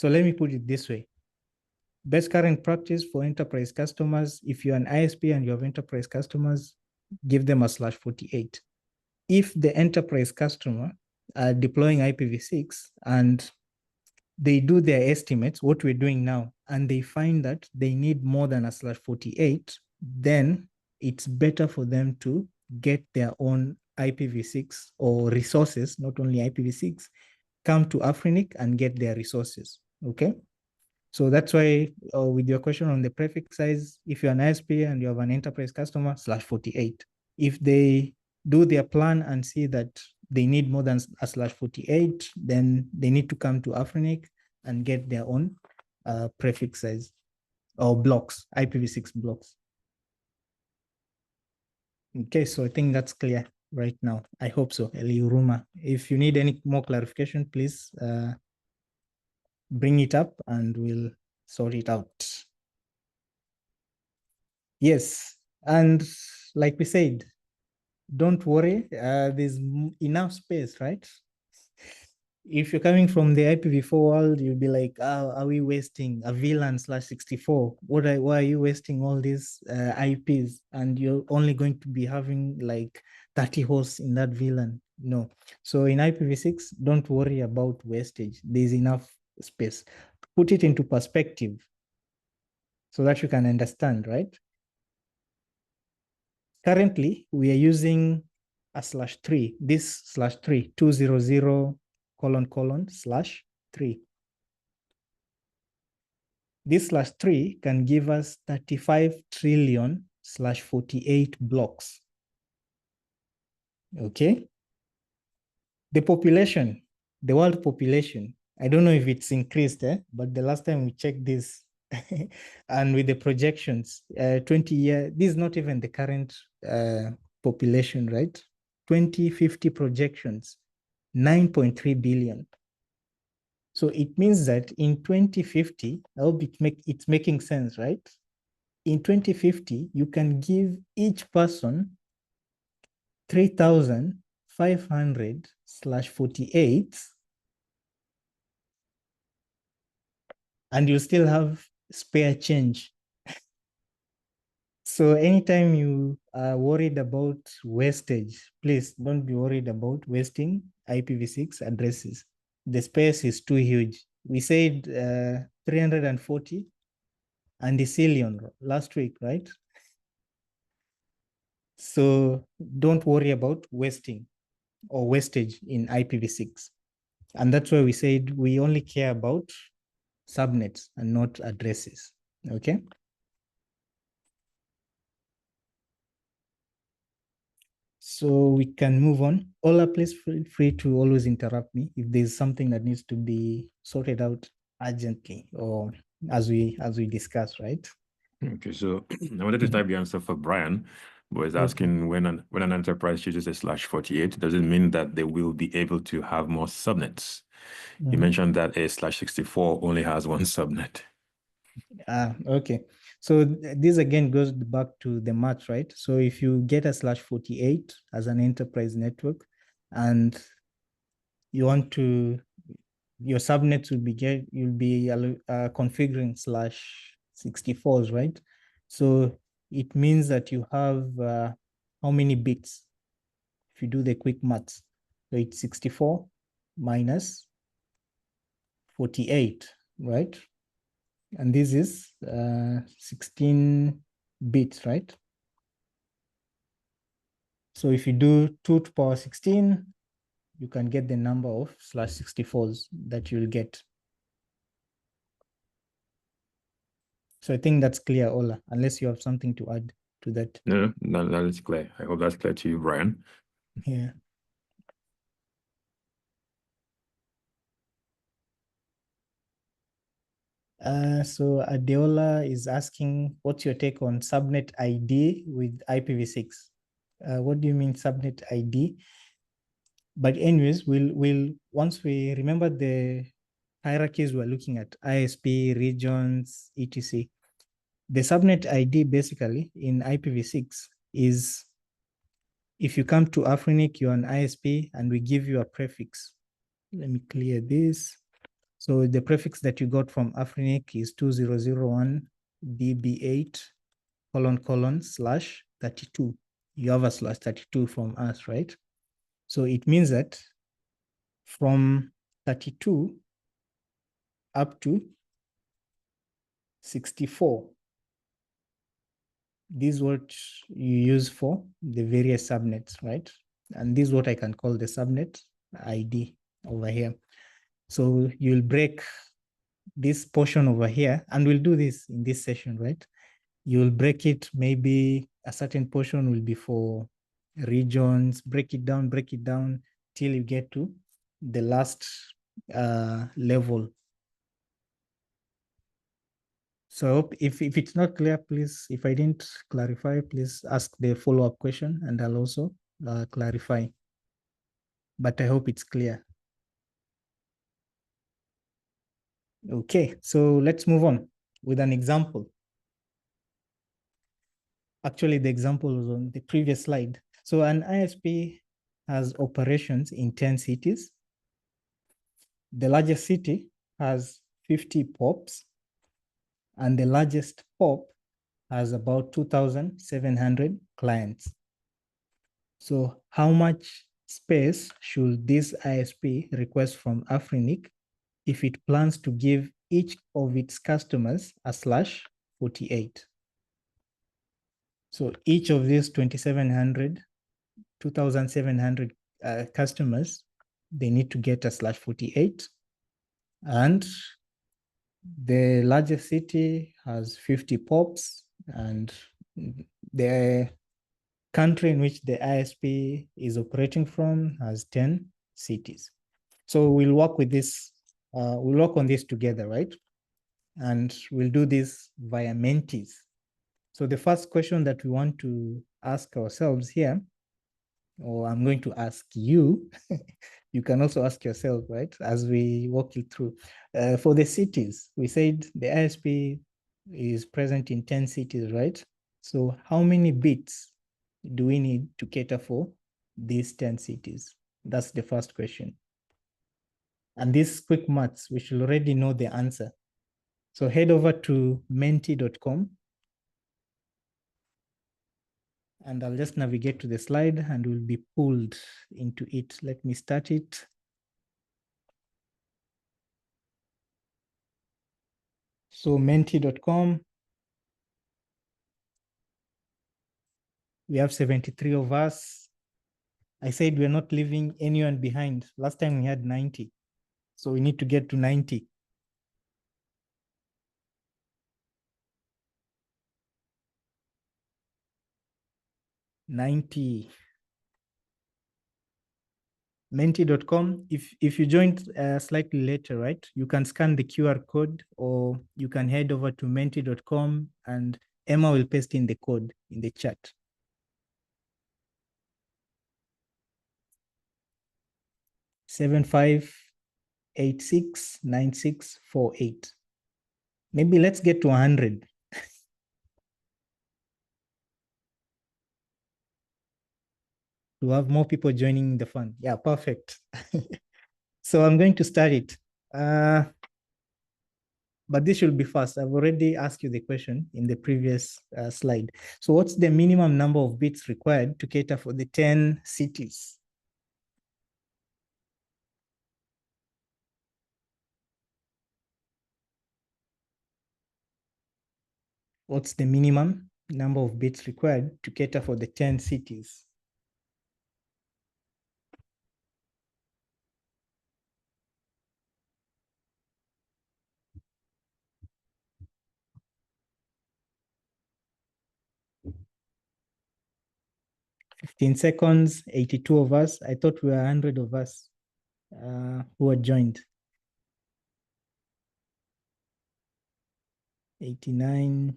let me put it this way. Best current practice for enterprise customers, if you're an ISP and you have enterprise customers, give them a /48. If the enterprise customer are deploying IPv6 and they do their estimates, what we're doing now, and they find that they need more than a /48, then it's better for them to get their own IPv6 or resources, not only IPv6, come to Afrinic and get their resources, okay? So that's why with your question on the prefix size, if you're an ISP and you have an enterprise customer, /48. If they do their plan and see that they need more than a /48, then they need to come to Afrinic and get their own prefix size or blocks, IPv6 blocks. Okay, so I think that's clear right now. I hope so, Eliuruma. If you need any more clarification, please bring it up and we'll sort it out. Yes, and like we said, don't worry, there's enough space, right? If you're coming from the IPv4 world, you'll be like, oh, are we wasting a VLAN /64? Why are you wasting all these IPs? And you're only going to be having like 30 hosts in that VLAN. No. So in IPv6, don't worry about wastage. There's enough space. Put it into perspective so that you can understand, right? Currently, we are using a /3, this /3, 200::/3. This /3 can give us 35 trillion /48 blocks. Okay. The population, the world population, I don't know if it's increased, but the last time we checked this, and with the projections, 20 years, this is not even the current population, right? 2050 projections, 9.3 billion. So it means that in 2050, I hope it's making sense, right? In 2050, you can give each person 3,500/48, and you still have spare change. So anytime you are worried about wastage, please don't be worried about wasting IPv6 addresses. The space is too huge. We said 340 and the Cilion last week, right? So don't worry about wasting or wastage in IPv6. And that's why we said we only care about subnets and not addresses, okay? So we can move on. Ola, please feel free to always interrupt me if there's something that needs to be sorted out urgently or as we discuss, right? Okay, so I wanted to type the answer for Brian, but it's asking when an enterprise chooses a /48, does it mean that they will be able to have more subnets? You mentioned that a /64 only has one subnet. Okay. So this again goes back to the math, right? So if you get a /48 as an enterprise network and you want to, your subnets will be you'll be configuring /64s, right? So it means that you have how many bits? If you do the quick maths, so it's 64 minus 48, right? And this is 16 bits, right? So if you do 2 to the power 16, you can get the number of /64s that you'll get. So I think that's clear, Ola, unless you have something to add to that. No, that is clear. I hope that's clear to you, Brian. Yeah. So Adeola is asking, what's your take on subnet ID with IPv6? What do you mean subnet ID? But anyways, we'll once we remember the hierarchies we're looking at, ISP, regions, etc. The subnet ID basically in IPv6 is if you come to Afrinic, you're an ISP and we give you a prefix. Let me clear this. So the prefix that you got from Afrinic is 2001 DB8::/32. You have a /32 from us, right? So it means that from 32, up to 64. This is what you use for the various subnets, right? And this is what I can call the subnet ID over here. So you'll break this portion over here, and we'll do this in this session, right? You'll break it, maybe a certain portion will be for regions, break it down till you get to the last level. So if it's not clear, please, if I didn't clarify, please ask the follow-up question and I'll also clarify. But I hope it's clear. Okay, so let's move on with an example. Actually, the example was on the previous slide. So an ISP has operations in 10 cities. The largest city has 50 POPs, and the largest POP has about 2,700 clients. So how much space should this ISP request from Afrinic if it plans to give each of its customers a /48? So each of these 2,700 customers, they need to get a /48. And the largest city has 50 POPs, and the country in which the ISP is operating from has 10 cities. So we'll work with this, we'll work on this together, right? And we'll do this via Mentees. So the first question that we want to ask ourselves here, or I'm going to ask you, you can also ask yourself, right, as we walk you through. For the cities, we said the ISP is present in 10 cities, right? So how many bits do we need to cater for these 10 cities? That's the first question. And this quick maths, we should already know the answer. So head over to menti.com and I'll just navigate to the slide and we'll be pulled into it. Let me start it. So menti.com, we have 73 of us. I said we're not leaving anyone behind. Last time we had 90. So we need to get to 90. 90. Menti.com, if you joined slightly later, right, you can scan the QR code or you can head over to menti.com and Emma will paste in the code in the chat. Seven 5869648. Maybe let's get to 100. To have more people joining the fun. Yeah, perfect. So I'm going to start it. But this should be fast. I've already asked you the question in the previous slide. So what's the minimum number of bits required to cater for the 10 cities? What's the minimum number of bits required to cater for the 10 cities? Fifteen seconds, 82 of us. I thought we were 100 of us who had joined. 89,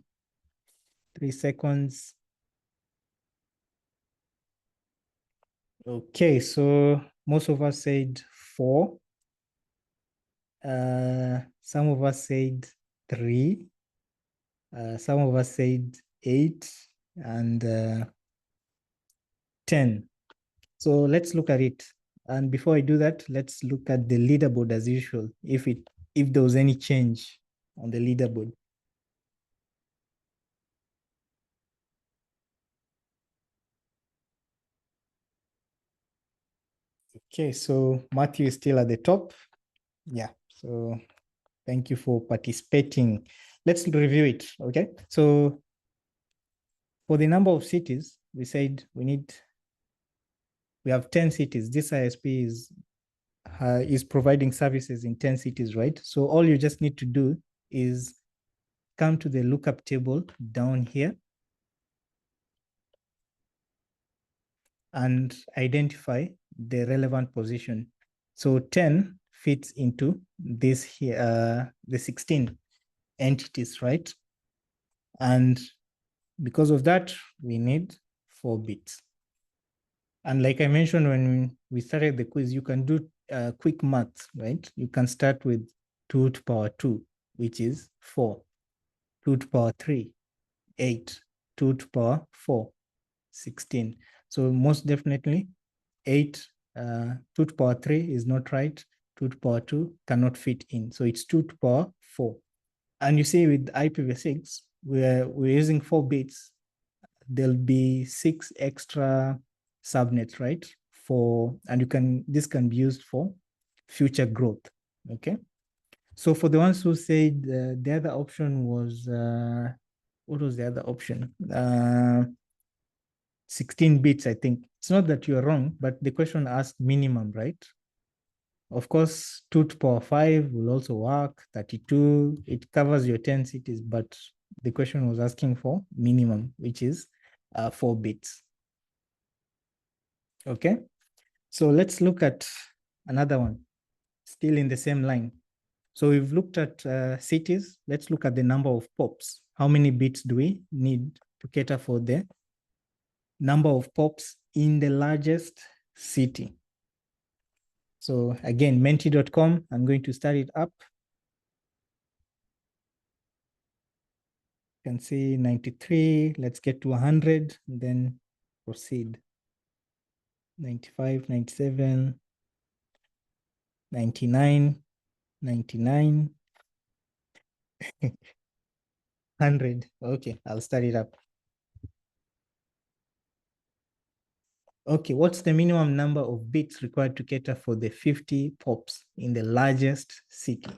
3 seconds. Okay, so most of us said 4. Some of us said 3. Some of us said 8 and 10. So let's look at it. And before I do that, let's look at the leaderboard as usual, if there was any change on the leaderboard. Okay, so Matthew is still at the top. Yeah, so Thank you for participating. Let's review it, okay? So for the number of cities, we said we have 10 cities. This ISP is providing services in 10 cities, right? So all you just need to do is come to the lookup table down here and identify the relevant position. So 10 fits into this here, the 16 entities, right? And because of that, we need 4 bits. And like I mentioned when we started the quiz, you can do quick maths, right? You can start with 2 to power 2, which is 4, 2 to power 3, 8, 2 to power 4, 16. So most definitely 8, 2 to power 3 is not right. 2 to power 2 cannot fit in. So it's 2 to power 4. And you see with IPv6, we're using 4 bits. There'll be 6 extra subnets, right? And this can be used for future growth, okay? So for the ones who said the other option was, what was the other option? 16 bits, I think. It's not that you're wrong, but the question asked minimum, right? Of course, 2 to power 5 will also work, 32, it covers your 10 cities, but the question was asking for minimum, which is 4 bits. Okay, so let's look at another one, still in the same line. So we've looked at cities. Let's look at the number of POPs. How many bits do we need to cater for the number of POPs in the largest city? So again, menti.com, I'm going to start it up. You can see 93, let's get to 100, and then proceed. 95, 97, 99, 99, 100. Okay, I'll start it up. Okay, what's the minimum number of bits required to cater for the 50 POPs in the largest city?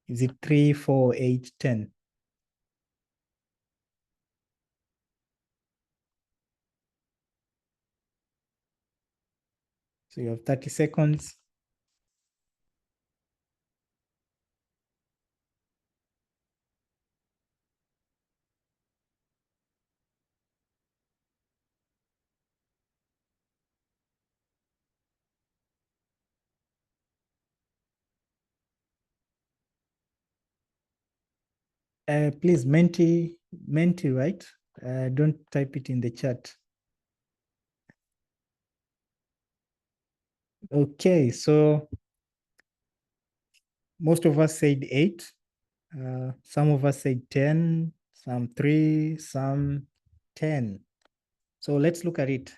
Is it 3, 4, 8, 10? So you have 30 seconds. Please, Menti, right? Don't type it in the chat. Okay, so most of us said 8. Some of us said 10, some 3, some 10. So let's look at it.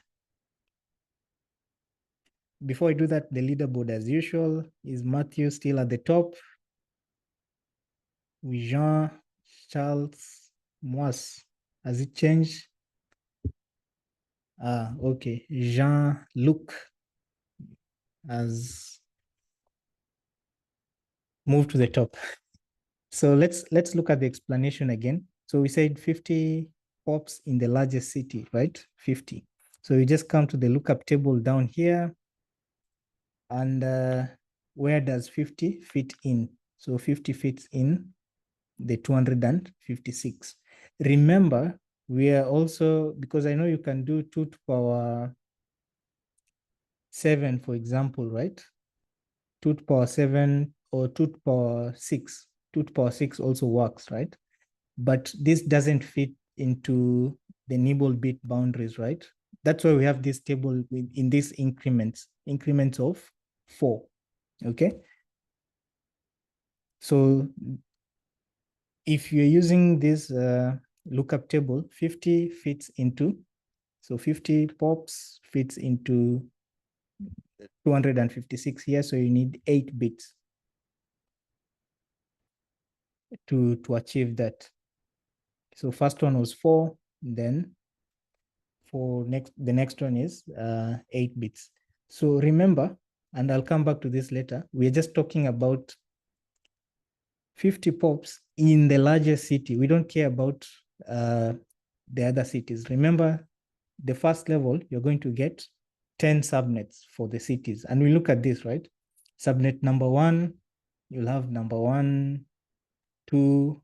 Before I do that, the leaderboard as usual. Is Matthew still at the top? Jean, Charles, Moise. Has it changed? Okay. Jean-Luc has moved to the top. So let's look at the explanation again. So we said 50 POPs in the largest city, right? 50. So you just come to the lookup table down here. And where does 50 fit in? So 50 fits in the 256. Remember, we are also, because I know you can do 2 to power 7, for example, right? 2 to power 7 or 2 to power 6. 2 to power 6 also works, right? But this doesn't fit into the nibble bit boundaries, right? That's why we have this table in these increments of 4, okay? So if you're using this lookup table, 50 fits into, so 50 POPs fits into 256 here, so you need 8 bits to achieve that. So first one was 4, then the next one is 8 bits. So remember, and I'll come back to this later, we're just talking about 50 POPs in the largest city. We don't care about the other cities. Remember, the first level, you're going to get 10 subnets for the cities. And we look at this, right? Subnet number 1, you'll have number 1, 2,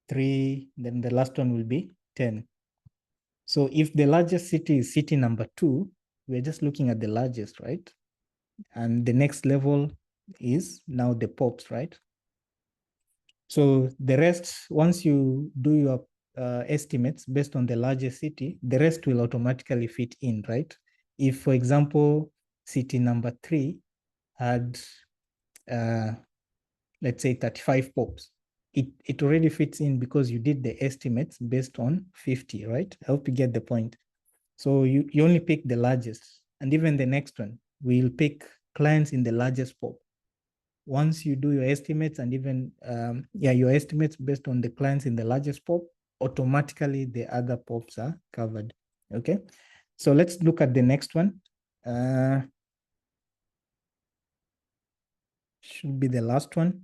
3, then the last one will be 10. So if the largest city is city number 2, we're just looking at the largest, right? And the next level is now the POPs, right? So the rest, once you do your estimates based on the largest city, the rest will automatically fit in, right? If, for example, city number 3 had, let's say, 35 POPs, it already fits in because you did the estimates based on 50, right? I hope you get the point. So you only pick the largest, and even the next one, we'll pick clients in the largest POP. Once you do your estimates and even, your estimates based on the clients in the largest POP, automatically the other POPs are covered, okay? So let's look at the next one. Should be the last one,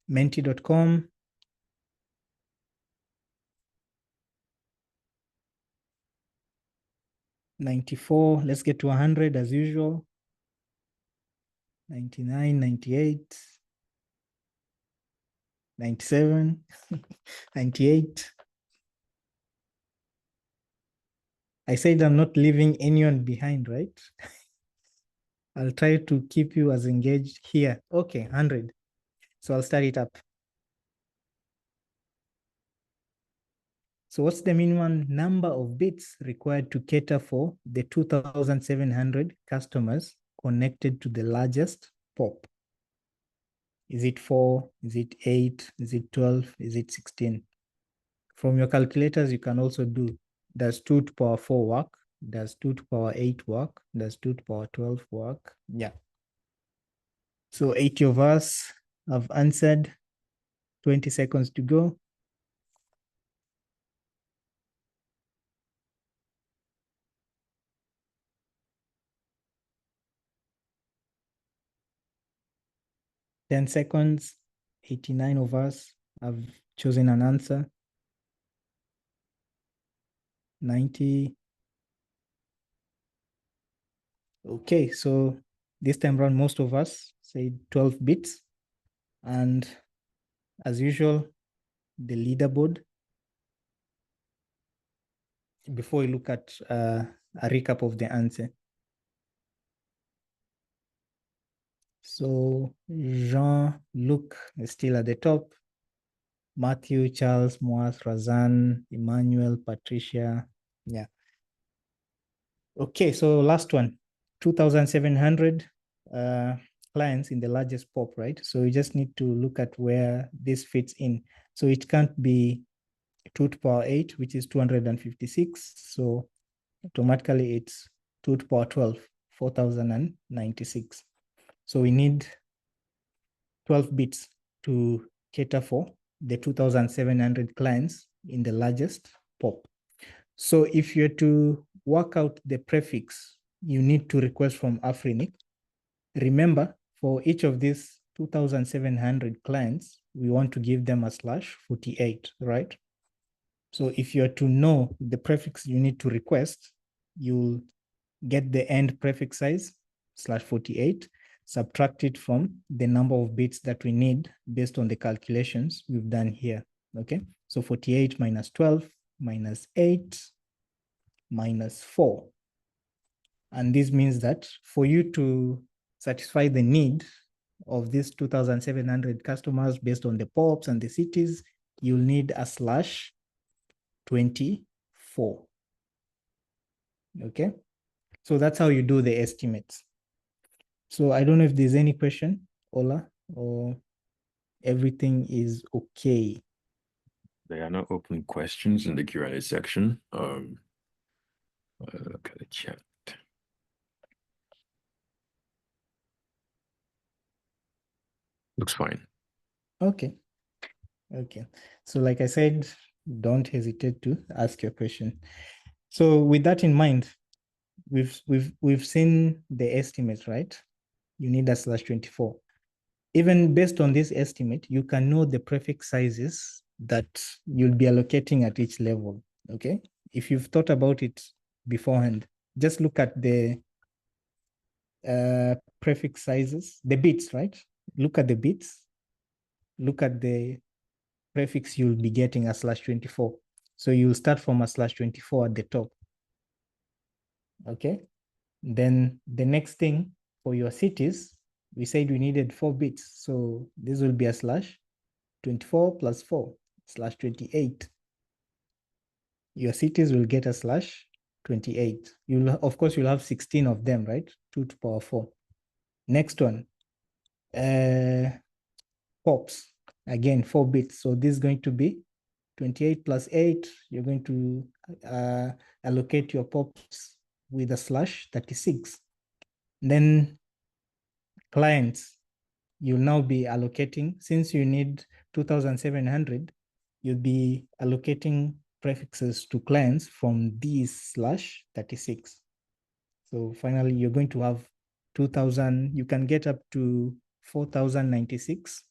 menti.com. 94, let's get to 100 as usual. 99, 98, 97, 98. I said I'm not leaving anyone behind, right? I'll try to keep you as engaged here. Okay, 100. So I'll start it up. So what's the minimum number of bits required to cater for the 2,700 customers connected to the largest POP? Is it 4? Is it 8? Is it 12? Is it 16? From your calculators, you can also do, does 2 to power 4 work? Does 2 to power 8 work? Does 2 to power 12 work? Yeah. So 80 of us have answered. 20 seconds to go. Ten seconds. 89 of us have chosen an answer. 90. Okay, so this time around, most of us say 12 bits. And as usual, the leaderboard. Before we look at a recap of the answer. So Jean-Luc is still at the top. Matthew, Charles, Moaz, Razan, Emmanuel, Patricia. Yeah. Okay, so last one, 2,700 clients in the largest POP, right? So you just need to look at where this fits in. So it can't be 2 to power 8, which is 256. So automatically it's 2 to power 12, 4,096. So we need 12 bits to cater for the 2,700 clients in the largest POP. So if you're to work out the prefix you need to request from Afrinic, remember for each of these 2,700 clients, we want to give them a /48, right? So if you're to know the prefix you need to request, you'll get the end prefix size /48, subtract it from the number of bits that we need based on the calculations we've done here, okay? So 48 minus 12 minus 8 minus 4. And this means that for you to satisfy the need of these 2,700 customers based on the POPs and the cities, you'll need a /24. Okay, so that's how you do the estimates. So I don't know if there's any question, Ola, or everything is okay. There are no open questions in the Q&A section. Look at the chat. Looks fine. Okay. Okay. So like I said, don't hesitate to ask your question. So with that in mind, we've seen the estimate, right? You need a /24. Even based on this estimate, you can know the prefix sizes that you'll be allocating at each level, okay? If you've thought about it beforehand, just look at the prefix sizes, the bits, right? Look at the bits, look at the prefix you'll be getting a /24. So you'll start from a /24 at the top, okay? Then the next thing for your cities, we said we needed 4 bits. So this will be a /24 plus 4, /28. Your cities will get a /28. Of course, you'll have 16 of them, right? 2 to the power 4. Next one, pops. Again, 4 bits. So this is going to be 28 plus 8. You're going to allocate your pops with a /36. Then clients, you'll now be allocating, since you need 2,700, you'll be allocating prefixes to clients from these /36. So finally, you're going to have 2,000, you can get up to 4,096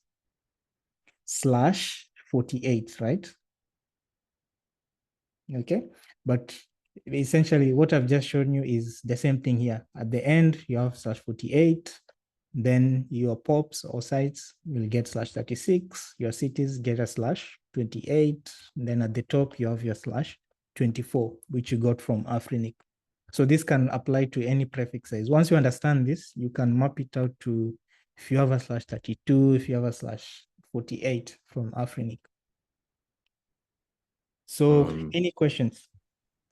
/48, right? Okay, but essentially what I've just shown you is the same thing here. At the end, you have /48, then your pops or sites will get /36, your cities get a /28, then at the top you have your /24, which you got from Afrinic. So this can apply to any prefix size. Once you understand this, you can map it out to if you have a /32, if you have a /48 from Afrinic. So any questions?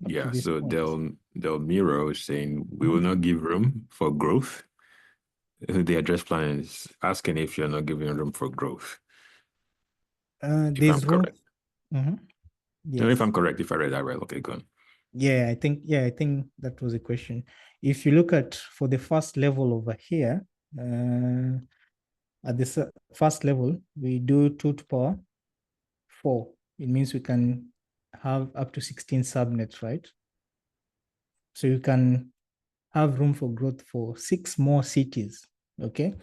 Yeah, so Del Miro is saying we will not give room for growth. The address plan is asking if you're not giving room for growth. If I'm correct. Yes. No, if I'm correct, if I read that right, okay, go on. Yeah, I think that was a question. If you look at for the first level over here, at the first level, we do 2 to the power 4. It means we can have up to 16 subnets, right? So you can have room for growth for 6 more cities, okay?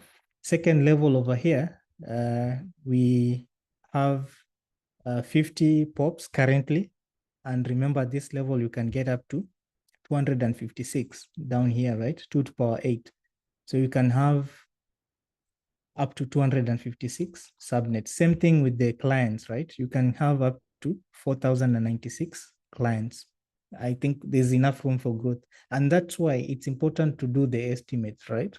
Second level over here, we have 50 pops currently. And remember, this level, you can get up to 256 down here, right? 2 to the power 8. So you can have up to 256 subnets. Same thing with the clients, right? You can have up to 4,096 clients. I think there's enough room for growth. And that's why it's important to do the estimates, right?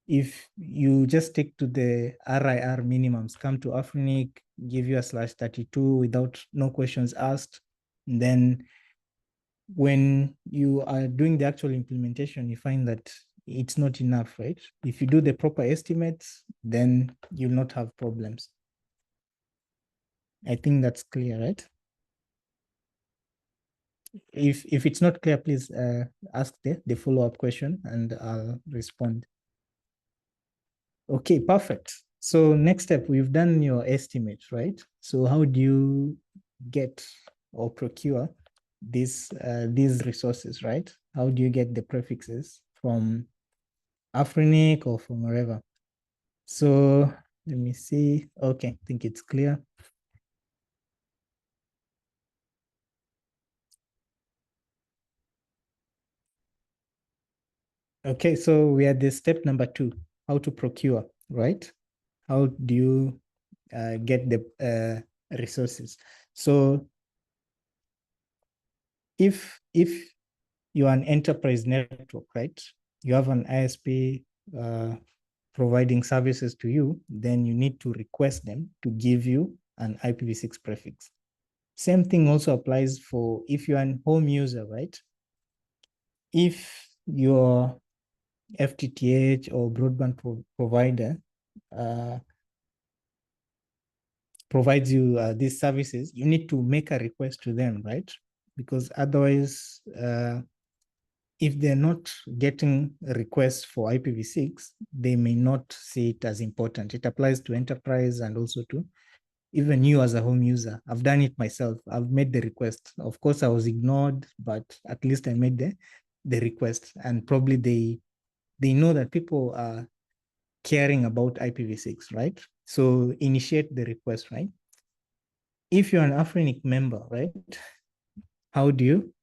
If you just stick to the RIR minimums, come to Afrinic, give you a /32 without no questions asked, then when you are doing the actual implementation, you find that it's not enough, right? If you do the proper estimates, then you'll not have problems. I think that's clear, right? If it's not clear, please ask the follow-up question and I'll respond. Okay, perfect. So next step, we've done your estimate, right? So how do you get or procure these resources, right? How do you get the prefixes from Afrinic or from wherever? So let me see. Okay, I think it's clear. Okay, so we are at the step number 2, how to procure, right? How do you get the resources? So if you're an enterprise network, right? You have an ISP providing services to you, then you need to request them to give you an IPv6 prefix. Same thing also applies for if you're an home user, right? If your FTTH or broadband provider provides you these services, you need to make a request to them, right? Because otherwise, if they're not getting requests for IPv6, they may not see it as important. It applies to enterprise and also to even you as a home user. I've done it myself. I've made the request. Of course, I was ignored, but at least I made the request, and probably they know that people are caring about IPv6, right? So initiate the request, right? If you're an Afrinic member, right, how do you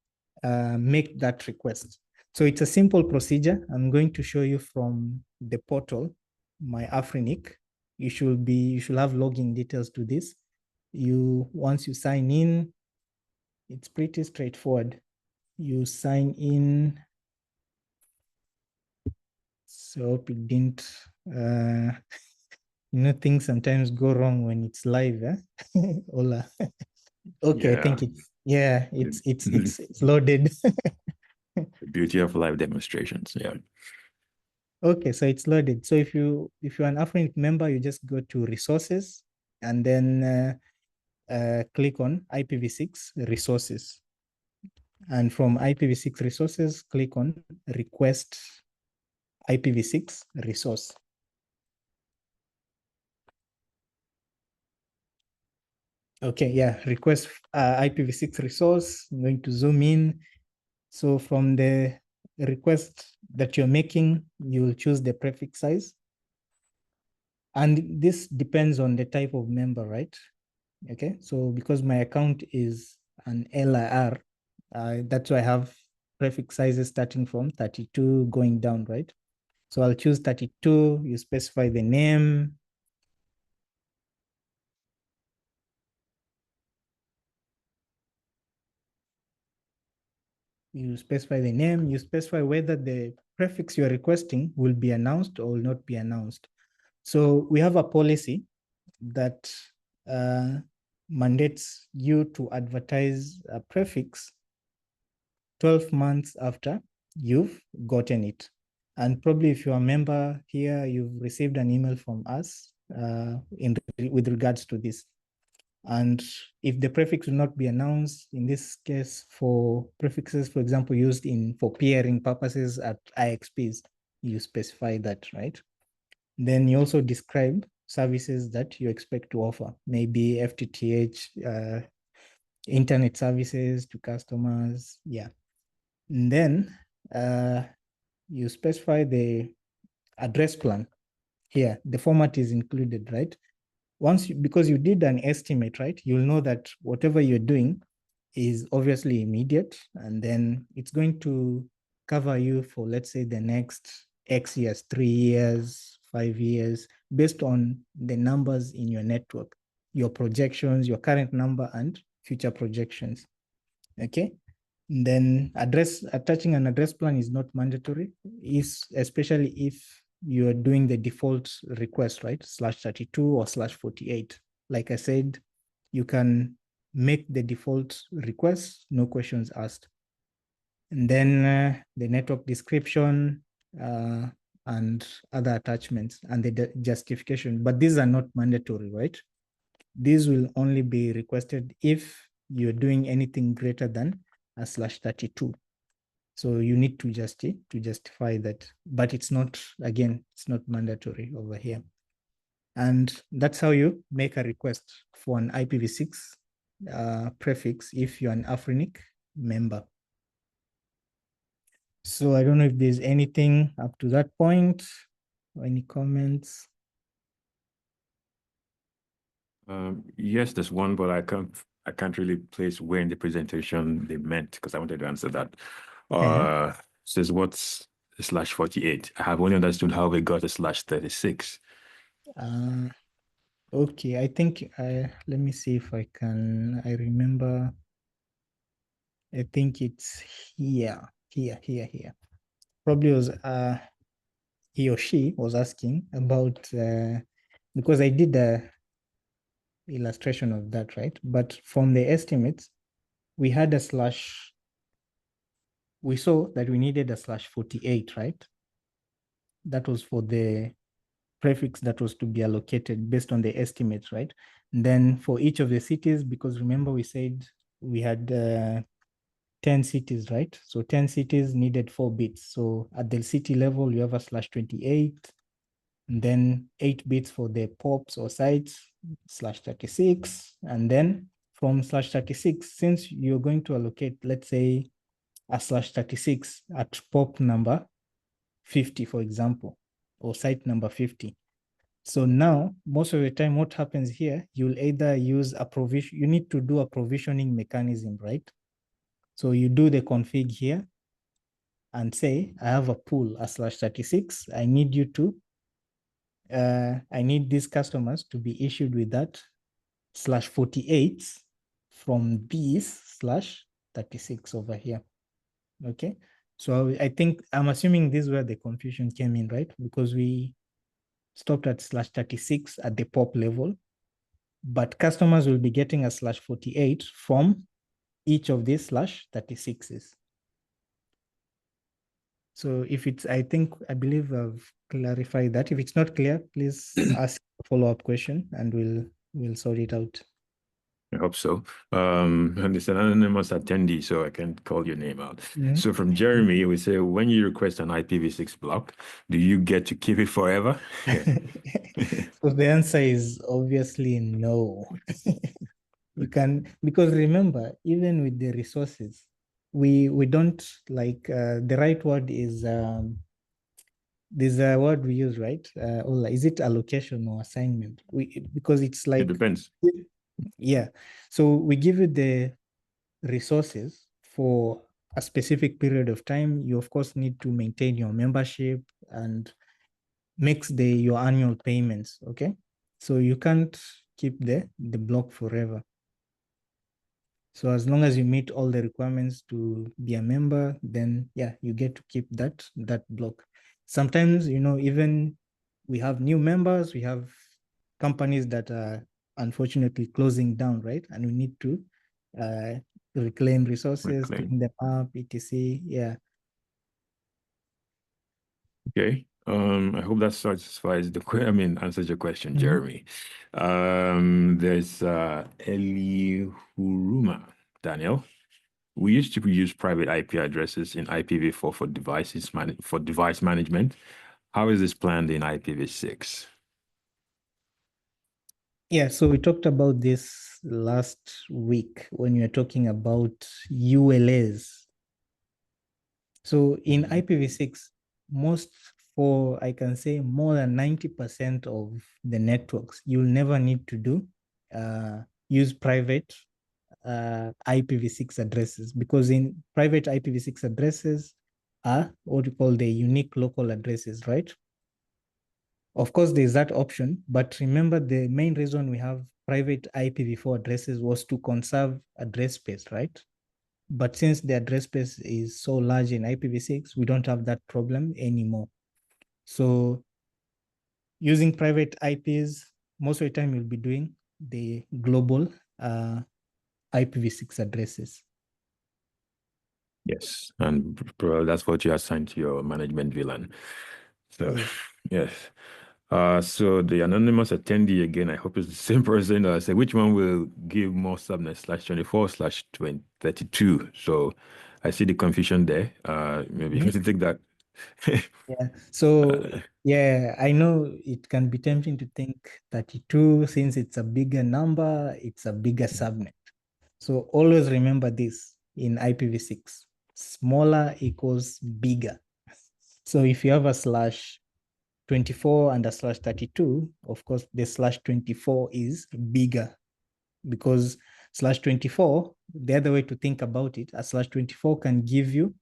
make that request? So it's a simple procedure. I'm going to show you from the portal, my Afrinic. You should have login details to this. Once you sign in, it's pretty straightforward. You sign in. So it didn't, things sometimes go wrong when it's live. Hola. Okay, I Yeah. think it's loaded. The beauty of live demonstrations. Yeah. Okay, so it's loaded. So if you're an Afrinic member, you just go to resources and then click on IPv6 resources. And from IPv6 resources, click on request IPv6 resource. Okay, yeah, request IPv6 resource. I'm going to zoom in. So from the request that you're making, you'll choose the prefix size. And this depends on the type of member, right? Okay, so because my account is an LIR, that's why I have prefix sizes starting from 32 going down, right? So I'll choose 32, you specify the name. You specify the name, you specify whether the prefix you're requesting will be announced or will not be announced. So we have a policy that mandates you to advertise a prefix 12 months after you've gotten it. And probably if you're a member here, you've received an email from us with regards to this. And if the prefix will not be announced, in this case, for prefixes, for example, used for peering purposes at IXPs, you specify that, right? Then you also describe services that you expect to offer, maybe FTTH, internet services to customers, yeah. And then you specify the address plan here. The format is included, right? Because you did an estimate, right? You'll know that whatever you're doing is obviously immediate, and then it's going to cover you for, let's say, the next X years, 3 years, 5 years, based on the numbers in your network, your projections, your current number, and future projections. Okay. And then attaching an address plan is not mandatory, especially if you're doing the default request, right? /32 or /48. Like I said, you can make the default request, no questions asked. And then the network description and other attachments and the justification, but these are not mandatory, right? These will only be requested if you're doing anything greater than a /32. So you need to justify that, but it's not mandatory over here. And that's how you make a request for an IPv6 prefix if you're an Afrinic member. So I don't know if there's anything up to that point or any comments. Yes, there's one, but I can't really place where in the presentation they meant, because I wanted to answer that. Says what's /48? I have only understood how they got a /36. Okay, I think let me see if I remember. I think it's here. Probably was he or she was asking about because I did the illustration of that, right? But from the estimates, we had we saw that we needed a /48, right? That was for the prefix that was to be allocated based on the estimates, right? And then for each of the cities, because remember we said we had 10 cities, right? So 10 cities needed 4 bits. So at the city level, you have a /28, and then 8 bits for the POPs or sites, /36. And then from /36, since you're going to allocate, let's say, a slash 36 at pop number 50, for example, or site number 50. So now, most of the time, what happens here, you'll either use a provision, you need to do a provisioning mechanism, right? So you do the config here and say, I have a pool, a slash 36. I need you to, I need these customers to be issued with that slash 48 from this slash 36 over here. Okay. So I think, I'm assuming this is where the confusion came in, right? Because we stopped at slash 36 at the pop level, but customers will be getting a slash 48 from each of these slash 36s. So if it's, I believe I've clarified that. If it's not clear, please ask a follow-up question and we'll sort it out. I hope so. And it's an anonymous attendee, so I can't call your name out. Mhm. So from Jeremy, we say, when you request an IPv6 block, do you get to keep it forever? So the answer is obviously no. You can, because remember, even with the resources, we don't like, the right word is, there's a word we use, right? Ola, is it allocation or assignment? Because it's It like, depends. yeah. So we give you the resources for a specific period of time. You of course need to maintain your membership and makes your annual payments. Okay. So you can't keep the block forever. So as long as you meet all the requirements to be a member, then yeah, you get to keep that block. Sometimes, even we have new members, we have companies that are unfortunately closing down, right? And we need to uh, reclaim resources, Reclaim. clean them up, etc. Yeah. Okay. I hope that satisfies answers your question, Mhm. Jeremy. There's Eli Huruma. Daniel. We used to use private IP addresses in IPv4 for device management. How is this planned in IPv6? Yeah, so we talked about this last week when we were talking about ULAs. So in IPv6, I can say more than 90% of the networks, you'll never need to use private IPv6 addresses, because in private IPv6 addresses are what we call the unique local addresses, right? Of course, there's that option, but remember the main reason we have private IPv4 addresses was to conserve address space, right? But since the address space is so large in IPv6, we don't have that problem anymore. So using private IPs, most of the time you'll be doing the global IPv6 addresses. Yes, and probably that's what you assign to your management VLAN. So, Yeah. yes. So the anonymous attendee again, I hope it's the same person. Say which one will give more subnet /24/32. So I see the confusion there. Maybe you Mhm. can take that. Yeah. So Uh, yeah, I know it can be tempting to think 32, since it's a bigger number, it's a bigger subnet. So always remember this in IPv6, smaller equals bigger. So if you have a slash 24 and a slash 32, of course, the slash 24 is bigger, because slash 24, the other way to think about it, a slash 24 can give you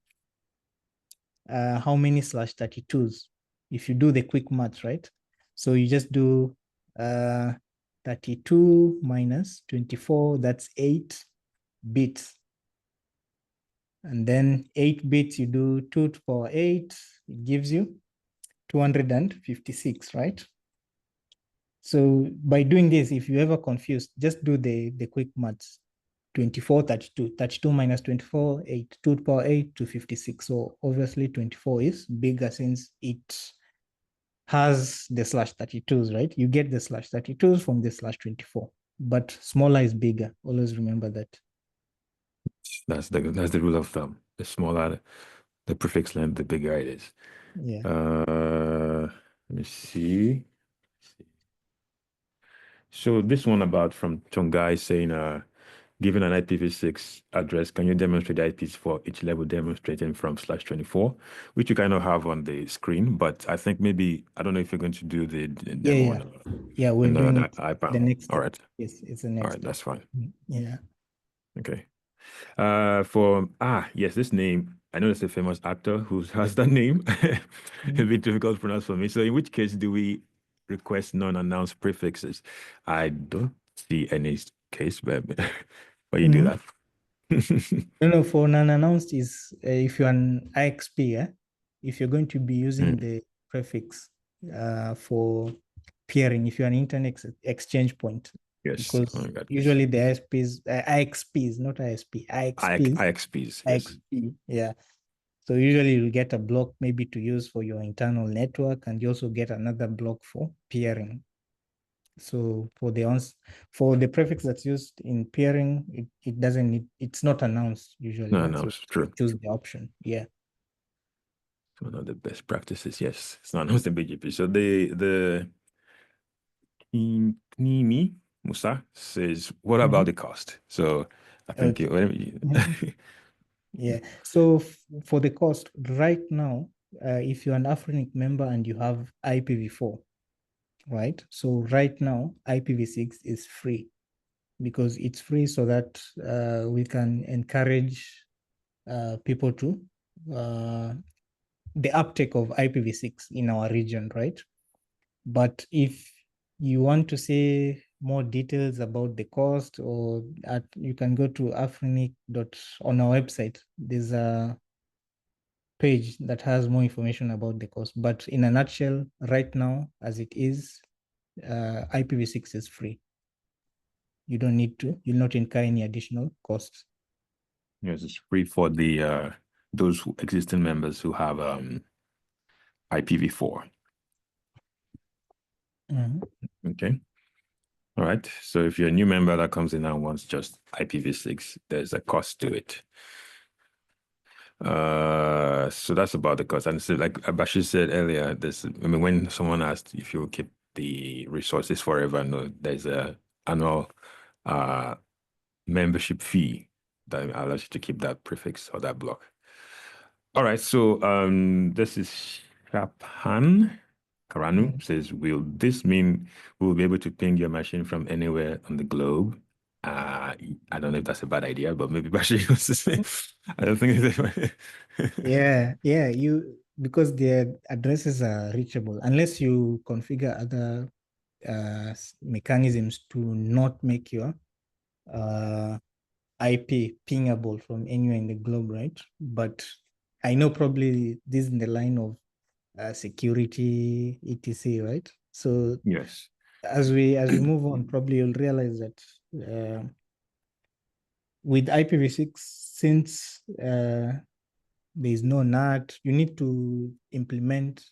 how many slash 32s if you do the quick math, right? So you just do 32 minus 24, that's 8 bits. And then 8 bits, you do 2 to the power 8, it gives you 256, right? So by doing this, if you're ever confused, just do the quick maths. 24, 32. 32 minus 24, 8. 2 to the power 8 to 56. So obviously 24 is bigger since it has the slash 32s, right? You get the slash 32s from the slash 24, but smaller is bigger. Always remember that. that's the rule of thumb. The smaller the prefix length, the bigger it is. Yeah. Let me see. So this one about from Tongai saying given an IPv6 address, can you demonstrate the IPs for each level demonstrating from /24, which you kind of have on the screen, but I think maybe, I don't know if you're going to do the Yeah, demo yeah. Yeah, we're on doing the it iPad. the next All step. right. Yes, it's the All next right, step. that's fine. Yeah. Okay. Yes, this name, I know there's a famous actor who has that name. It's a bit difficult to pronounce for me. So in which case do we request non-announced prefixes? I don't see any case where you do Mhm. that. No, for non-announced is if you're an IXP, if you're going to be using Mm, the prefix for peering, if you're an internet exchange point, yes, oh because my God, yes. usually the IXPs, not ISP, IXPs, yes. IXP, yeah. So usually you get a block maybe to use for your internal network, and you also get another block for peering. So for the prefix that's used in peering, it doesn't need, it's not announced usually. No, Yeah? no, So it's true. choose the option. Yeah. One of the best practices, yes. It's not announced in BGP. So the Knimi Musa says, what about the cost? So I think Okay. it, Yeah. So for the cost right now, if you're an Afrinic member and you have IPv4, right? So right now, IPv6 is free because it's free so that we can encourage people to the uptake of IPv6 in our region, right? But if you want to see more details about the cost, or you can go to afrinic. On our website. There's a page that has more information about the cost. But in a nutshell, right now, as it is, IPv6 is free. You don't need to, you'll not incur any additional costs. yes, it's free for the those existing members who have IPv4. Mhm. Okay. All right. So if you're a new member that comes in and wants just IPv6, there's a cost to it. So that's about the cost. And so like Bashir said earlier, when someone asked if you will keep the resources forever, no, there's a annual membership fee that allows you to keep that prefix or that block. All right, so this is Shapan Karanu says, will this mean we'll be able to ping your machine from anywhere on the globe? I don't know if that's a bad idea, but maybe Bashir wants to say. I don't think it's Yeah, because their addresses are reachable unless you configure other mechanisms to not make your IP pingable from anywhere in the globe, right? But I know probably this is in the line of security, etc., right? So Yes. as we move on, probably you'll realize that with IPv6, since there is no NAT, you need to implement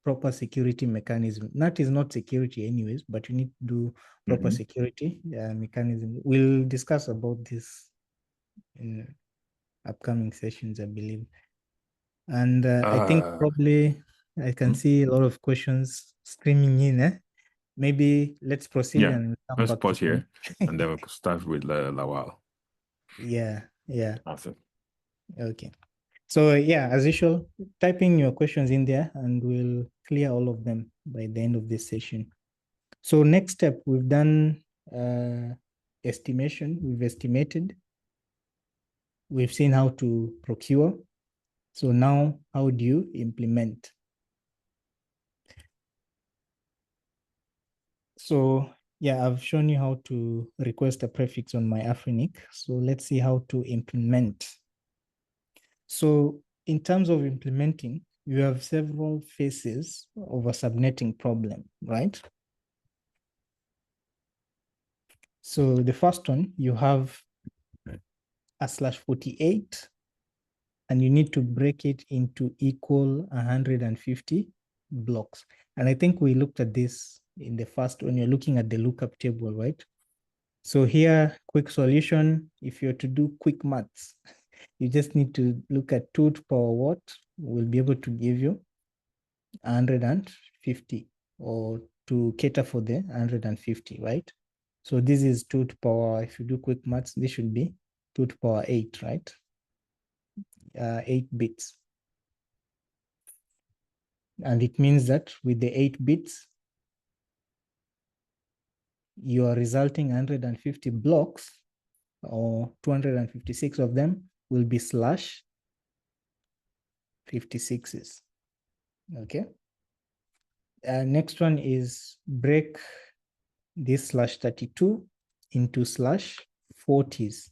proper security mechanism. NAT is not security anyways, but you need to do proper security mechanism. We'll discuss about this in upcoming sessions, I believe. And I think probably I can see a lot of questions streaming in. Maybe let's proceed Yeah, and we'll come let's back to pause finish. here and then we'll start with Lawal. Yeah. Awesome. Okay. So yeah, as usual, type in your questions in there and we'll clear all of them by the end of this session. So next step, we've done estimation, we've estimated, we've seen how to procure. So now, how do you implement? So yeah, I've shown you how to request a prefix on my Afrinic. So let's see how to implement. So in terms of implementing, you have several phases of a subnetting problem, right? So the first one, you have a /48, and you need to break it into equal 150 blocks. And I think we looked at this in the first, when you're looking at the lookup table, right? So here, quick solution, if you're to do quick maths, you just need to look at 2 to the power what will be able to give you 150, or to cater for the 150, right? So this is 2 to power, if you do quick maths, this should be 2 to power 8, right? 8 bits. And it means that with the 8 bits, you are resulting 150 blocks, or 256 of them will be slash 56s. Okay. Next one is break this slash 32 into slash 40s.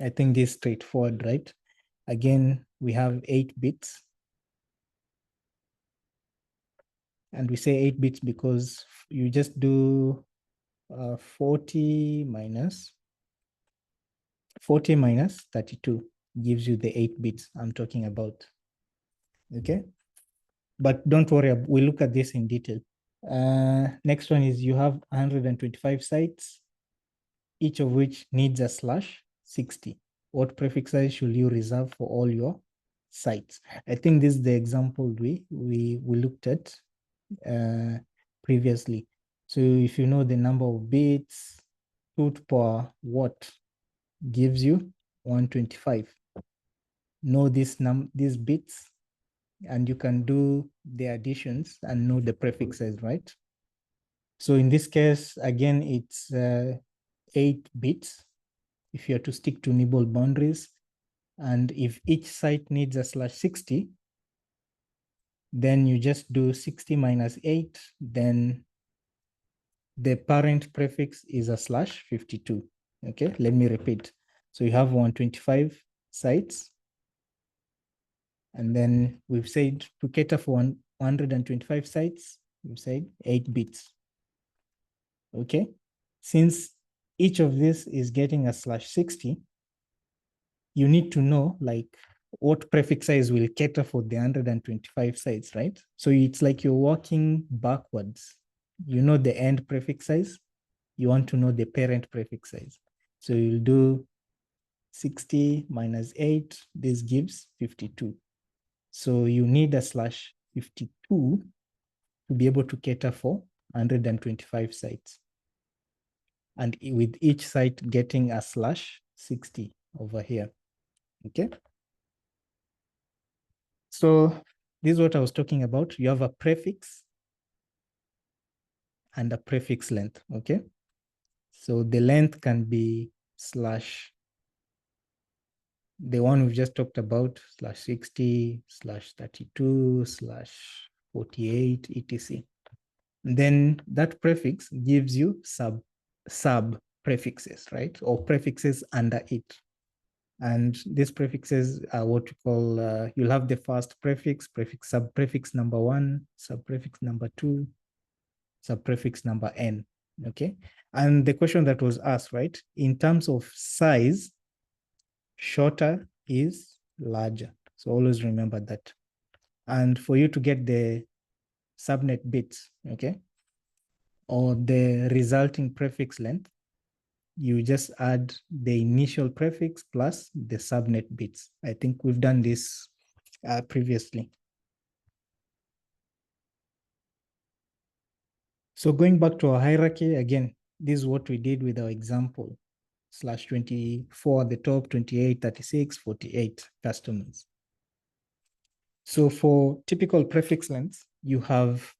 I think this is straightforward, right? Again, we have 8 bits. And we say 8 bits because you just do 40 minus 32 gives you the 8 bits I'm talking about. Okay. But don't worry, we'll look at this in detail. Next one is you have 125 sites, each of which needs a slash 60. What prefix size should you reserve for all your sites? I think this is the example we looked at previously. So if you know the number of bits, 2 to power what gives you 125. Know these bits, and you can do the additions and know the prefixes, right? So in this case, again, it's 8 bits if you are to stick to nibble boundaries. And if each site needs a slash 60, then you just do 60 minus 8, then the parent prefix is a slash 52. Okay, let me repeat. So you have 125 sites. And then we've said to cater for 125 sites, we've said 8 bits. Okay, since each of this is getting a slash 60, you need to know like what prefix size will cater for the 125 sites, right? So it's like you're working backwards. You know the end prefix size, you want to know the parent prefix size. So you'll do 60 minus 8, this gives 52. So you need a slash 52 to be able to cater for 125 sites. And with each site getting a slash 60 over here. Okay. So this is what I was talking about. You have a prefix and a prefix length. Okay. So the length can be slash, the one we've just talked about, slash 60, slash 32, slash 48, etc. Then that prefix gives you sub prefixes, right? Or prefixes under it. And these prefixes are what you call, you'll have the first prefix, subprefix number 1, subprefix number 2, subprefix number n, okay? And the question that was asked, right? In terms of size, shorter is larger. So always remember that. And for you to get the subnet bits, okay, or the resulting prefix length, you just add the initial prefix plus the subnet bits. I think we've done this previously. So going back to our hierarchy, again, this is what we did with our example, slash 24 at the top, 28, 36, 48 customers. So for typical prefix lengths, you have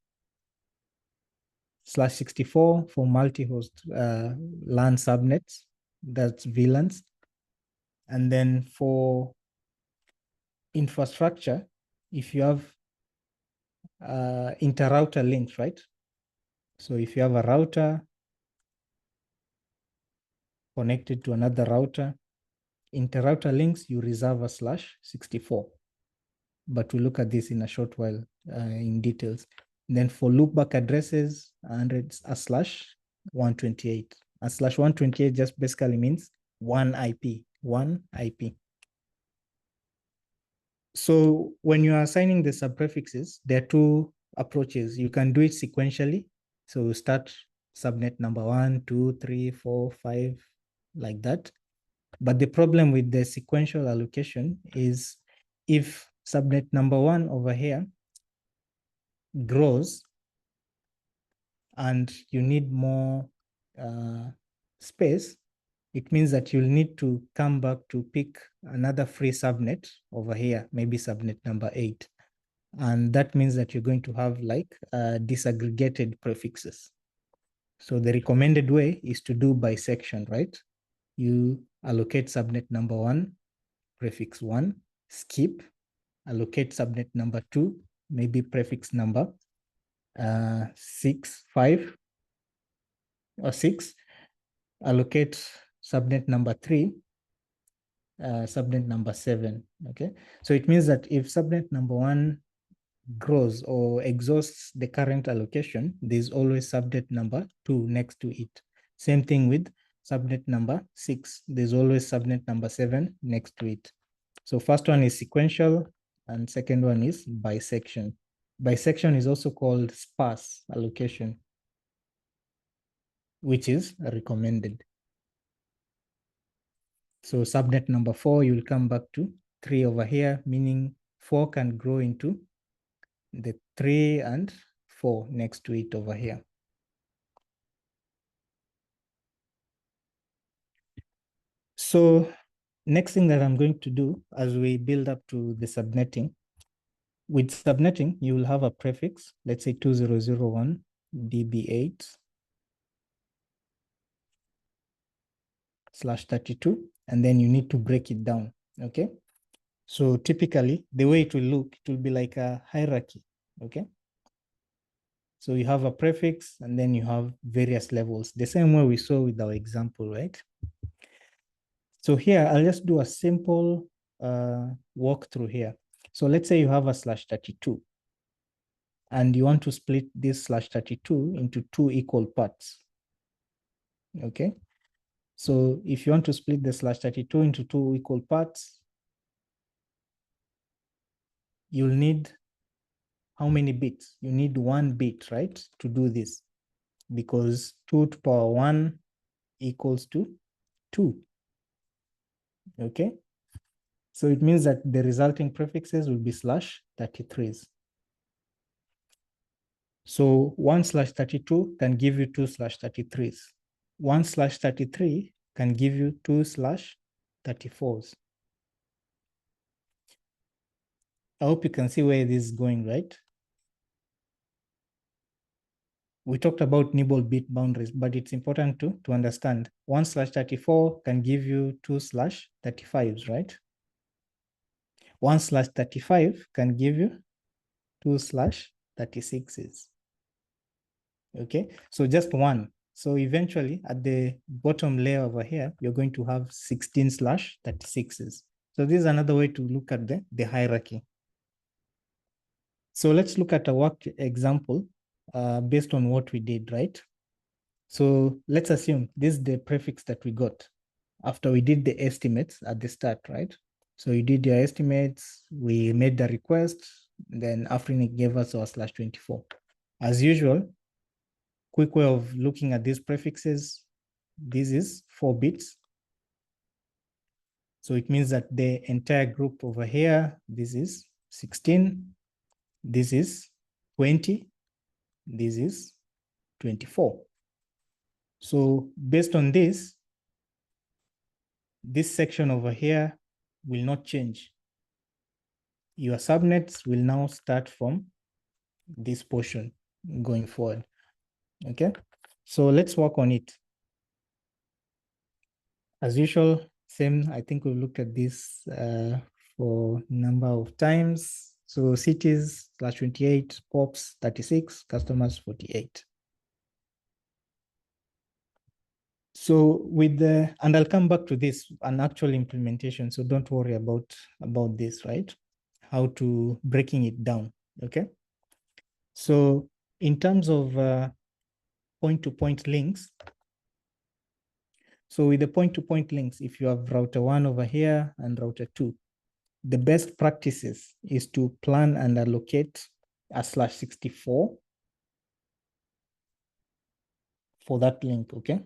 slash 64 for multi-host LAN subnets, that's VLANs. And then for infrastructure, if you have inter-router links, right? So if you have a router connected to another router, inter-router links, you reserve a slash 64. But we'll look at this in a short while in details. And then for loopback addresses, a slash 128. A slash 128 just basically means one IP. So when you are assigning the subprefixes, there are 2 approaches. You can do it sequentially. So start subnet number 1, 2, 3, 4, 5, like that. But the problem with the sequential allocation is if subnet number 1 over here grows and you need more space, it means that you'll need to come back to pick another free subnet over here, maybe subnet number 8. And that means that you're going to have like disaggregated prefixes. So the recommended way is to do bisection, right? You allocate subnet number 1, prefix 1, skip, allocate subnet number 2, maybe prefix number 6, 5, or 6, allocate subnet number 3, subnet number 7, okay? So it means that if subnet number 1 grows or exhausts the current allocation, there's always subnet number 2 next to it. Same thing with subnet number 6. There's always subnet number 7 next to it. So first one is sequential and second one is bisection. Bisection is also called sparse allocation, which is recommended. So subnet number 4, you'll come back to 3 over here, meaning 4 can grow into the 3 and 4 next to it over here. So next thing that I'm going to do as we build up to the subnetting, with subnetting, you will have a prefix, let's say 2001 db8/32, and then you need to break it down, okay? So typically, the way it will look, it will be like a hierarchy, okay? So you have a prefix, and then you have various levels, the same way we saw with our example, right? So here, I'll just do a simple walkthrough here. So let's say you have a /32, and you want to split this /32 into 2 equal parts, okay? So if you want to split the /32 into 2 equal parts, you'll need how many bits? You need 1 bit, right, to do this, because 2 to power 1 equals to 2, okay? So it means that the resulting prefixes will be /33s. So 1/32 can give you 2/33s. 1/33 can give you 2/34s. I hope you can see where this is going, right? We talked about nibble bit boundaries, but it's important to understand 1/34 can give you 2/35s, right? 1/35 can give you 2/36s. Okay, so just one. So eventually at the bottom layer over here, you're going to have 16/36s. So this is another way to look at the hierarchy. So let's look at a work example based on what we did, right? So let's assume this is the prefix that we got after we did the estimates at the start, right? So you did your estimates, we made the request, then Afrinic gave us our /24. As usual, quick way of looking at these prefixes, this is 4 bits. So it means that the entire group over here, this is 16, this is 20, this is 24. So based on this section over here will not change. Your subnets will now start from this portion going forward, okay? So let's work on it. As usual, same, I think we've looked at this for number of times. So cities /28, POPs 36, customers 48. So with the, and I'll come back to this, an actual implementation. So don't worry about this, right? How to breaking it down, okay? So in terms of point-to-point links, so with the point-to-point links, if you have router 1 over here and router 2, the best practices is to plan and allocate a /64 for that link, okay?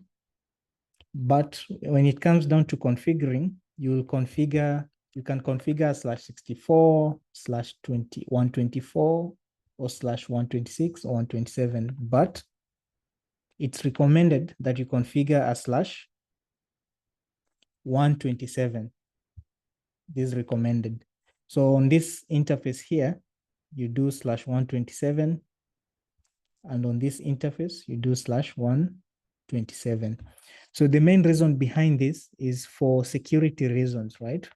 But when it comes down to configuring, you can configure /64, /124, or /126 or 127. But it's recommended that you configure a /127. This is recommended. So on this interface here, you do /127. And on this interface, you do /127. So the main reason behind this is for security reasons, right?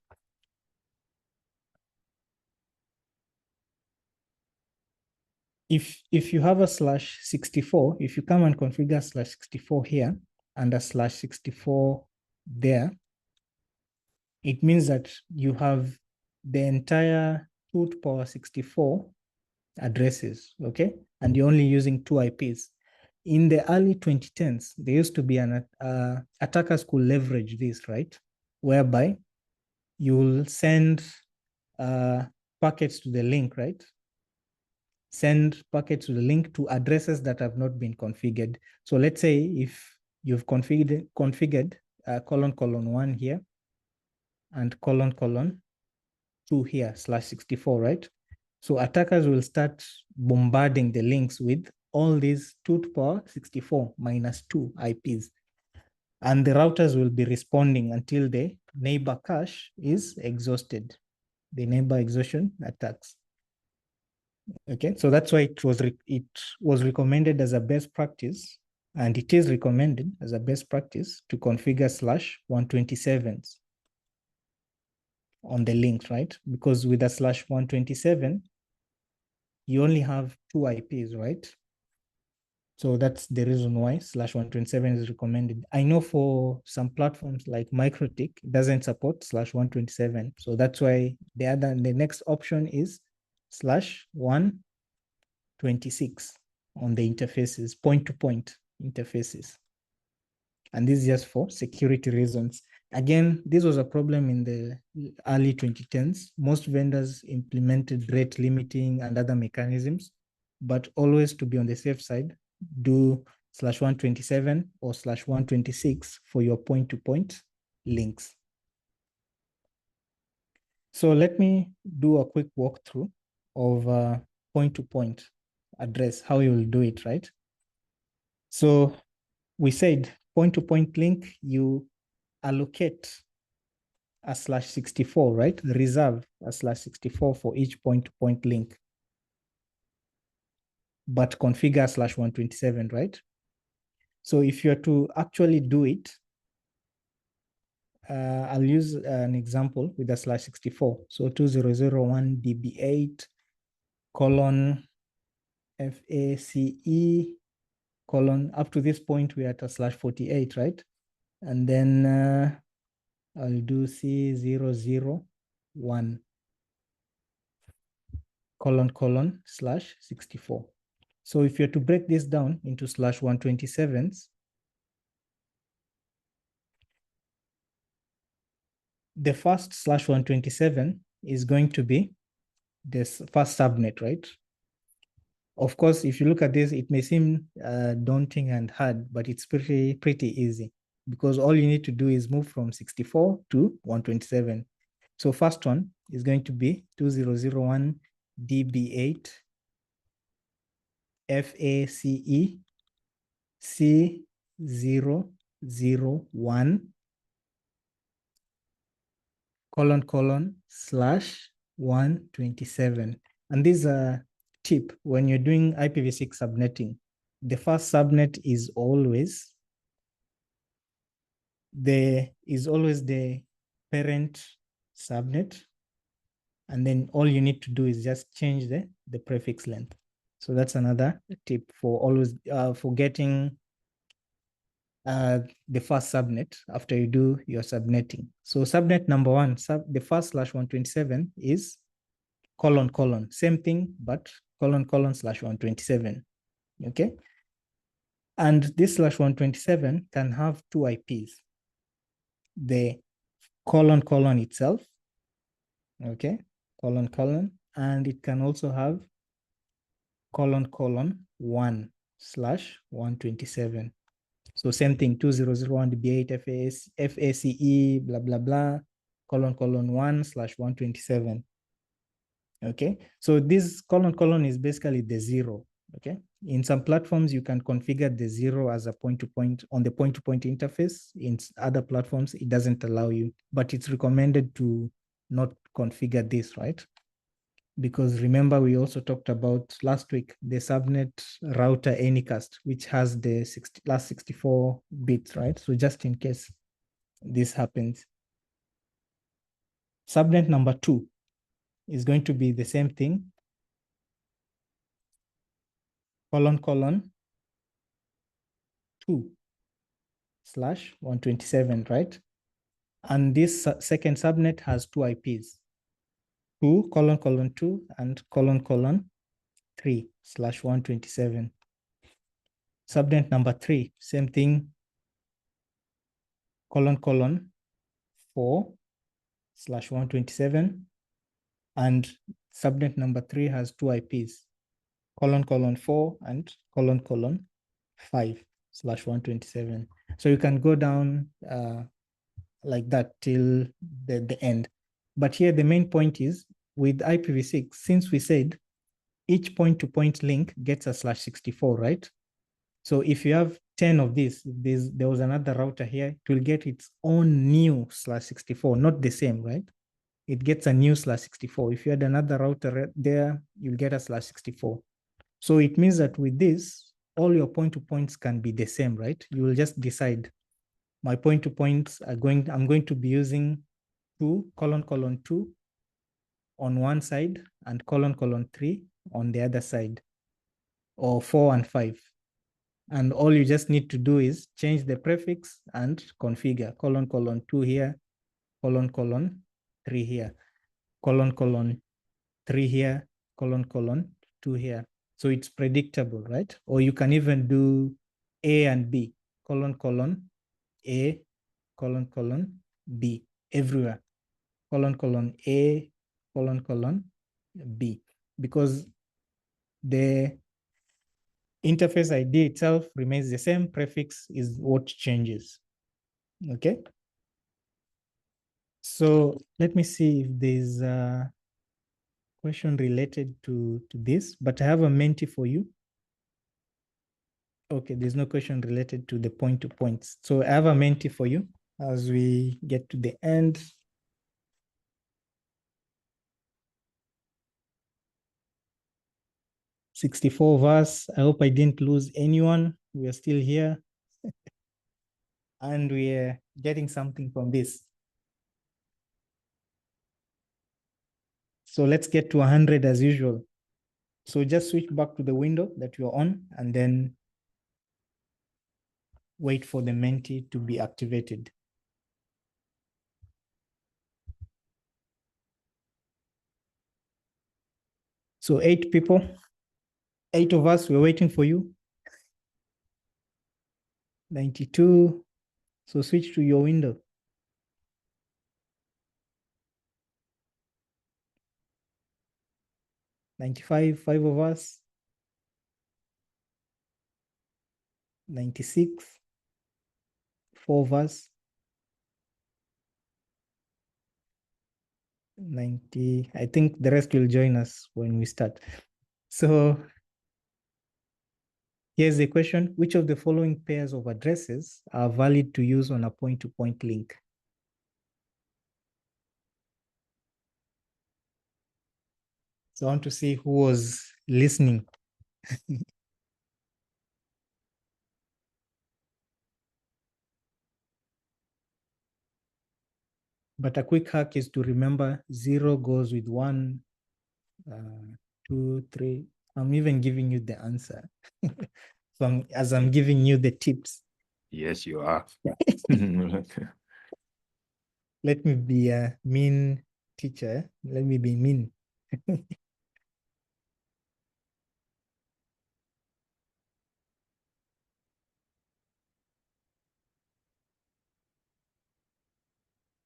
If you have a /64, if you come and configure /64 here and a /64 there, it means that you have the entire 2 to power 64 addresses, okay? And you're only using 2 IPs. In the early 2010s, there used to be an attackers could leverage this, right? Whereby you'll send packets to the link, right? Send packets to the link to addresses that have not been configured. So let's say if you've configured ::1 here and ::2 here /64, right? So attackers will start bombarding the links with all these 2 to power 64 minus 2 IPs. And the routers will be responding until the neighbor cache is exhausted, the neighbor exhaustion attacks. Okay, so that's why it was recommended as a best practice, and it is recommended as a best practice to configure /127s on the links, right? Because with a /127, you only have 2 IPs, right? So that's the reason why /127 is recommended. I know for some platforms like MikroTik, it doesn't support /127. So that's why the next option is /126 on the interfaces, point-to-point interfaces. And this is just for security reasons. Again, this was a problem in the early 2010s. Most vendors implemented rate limiting and other mechanisms, but always to be on the safe side, do /127 or /126 for your point-to-point links. So let me do a quick walkthrough of point-to-point address, how you will do it, right? So we said point-to-point link, you allocate a /64, right? Reserve a /64 for each point-to-point link, but configure /127, right? So if you're to actually do it, I'll use an example with a /64. So 2001 db8 colon FACE colon, up to this point, we're at a /48, right? And then I'll do C001 :/64. So if you're to break this down into /127s, the first /127 is going to be this first subnet, right? Of course, if you look at this, it may seem daunting and hard, but it's pretty easy because all you need to do is move from 64 to 127. So first one is going to be 2001 db8 FACE C001 :/127. And this is a tip when you're doing IPv6 subnetting. The first subnet is always the parent subnet. And then all you need to do is just change the prefix length. So that's another tip for always for getting the first subnet after you do your subnetting. So subnet number one, the first /127 is : same thing, but : /127. Okay. And this /127 can have 2 IPs. The : itself, okay, : and it can also have : 1/127. So same thing, 2001 db8 FACE blah blah blah : 1/127. Okay, so this : is basically the 0. Okay, In some platforms, you can configure the 0 as a point-to-point on the point-to-point interface. In other platforms, it doesn't allow you, but it's recommended to not configure this, right? Because remember, we also talked about last week, the subnet router Anycast, which has the last 64 bits, right? So just in case this happens. Subnet number 2 is going to be the same thing, colon, colon, 2/127, right? And this second subnet has 2 IPs, 2::2 and ::3/127. Subnet number 3, same thing, colon, colon, 4/127. And subnet number 3 has 2 IPs, colon, colon, 4 and colon, colon, 5/127. So you can go down like that till the end. But here the main point is with IPv6, since we said each point-to-point link gets a /64, right? So if you have 10 of these, there was another router here, it will get its own new /64, not the same, right? It gets a new /64. If you had another router there, you'll get a /64. So it means that with this, all your point-to-points can be the same, right? You will just decide my point-to-points I'm going to be using 2::2 on one side and ::3 on the other side, or 4 and 5. And all you just need to do is change the prefix and configure ::2 here, ::3 here, ::3 here, ::2 here. So it's predictable, right? Or you can even do A and B, ::A, ::B, everywhere, ::A, ::B, because the interface ID itself remains the same, prefix is what changes, okay? So let me see if there's a question related to this, but I have a Menti for you. Okay, there's no question related to the point-to-points. So I have a Menti for you as we get to the end. $64 of us. I hope I didn't lose anyone. We are still here. And we are getting something from this. So let's get to 100 as usual. So just switch back to the window that you're on and then wait for the Menti to be activated. So 8 people, 8 of us, we're waiting for you. 92, so switch to your window. 95, 5 of us. 96, 4 of us. 90, I think the rest will join us when we start. So here's the question: which of the following pairs of addresses are valid to use on a point-to-point link? So I want to see who was listening. But a quick hack is to remember 0 goes with 1, 2, 3. I'm even giving you the answer. So as I'm giving you the tips. Yes, you are. Let me be a mean teacher. Let me be mean.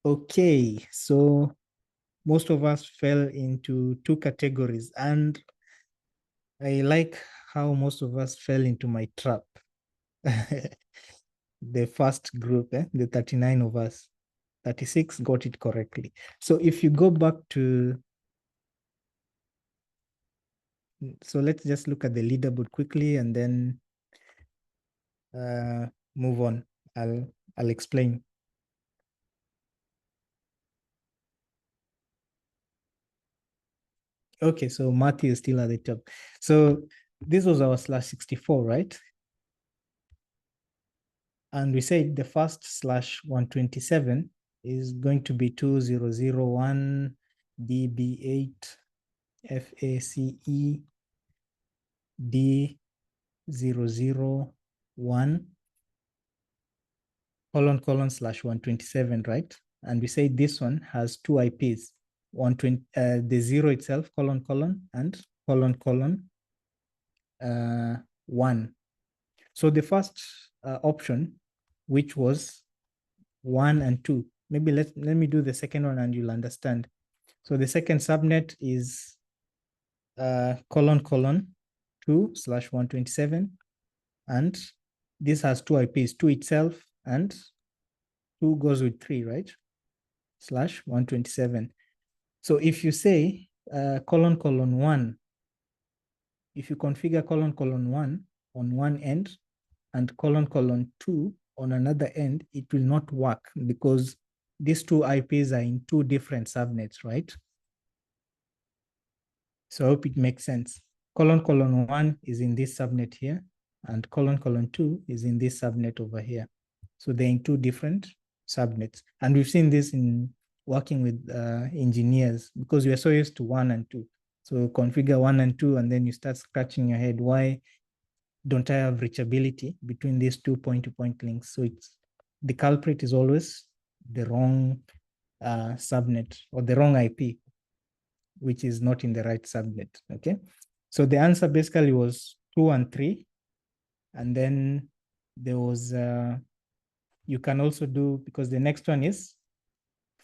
Okay, so most of us fell into 2 categories, and I like how most of us fell into my trap. The first group, the 39 of us, 36 got it correctly. So if you go back to So let's just look at the leaderboard quickly and then move on. I'll explain. Okay, so Matthew is still at the top. So this was our /64, right? And we said the first /127 is going to be 2001 DB8 FACE D001 :/127, right? And we say this one has two IPs, 120, the zero itself, : and : 1. So the first option, which was 1 and 2, maybe let me do the second one and you'll understand. So the second subnet is : 2/127, and this has two IPs, 2 itself and 2 goes with 3, right? /127. So if you say : 1, if you configure : 1 on one end and : 2 on another end, it will not work because these two IPs are in two different subnets, right? So I hope it makes sense. : 1 is in this subnet here, and : 2 is in this subnet over here. So they're in two different subnets. And we've seen this in working with engineers because we are so used to 1 and 2. So configure 1 and 2, and then you start scratching your head, why don't I have reachability between these two point-to-point links? So it's the culprit is always the wrong subnet or the wrong IP, which is not in the right subnet, okay? So the answer basically was 2 and 3. And then there was, you can also do, because the next one is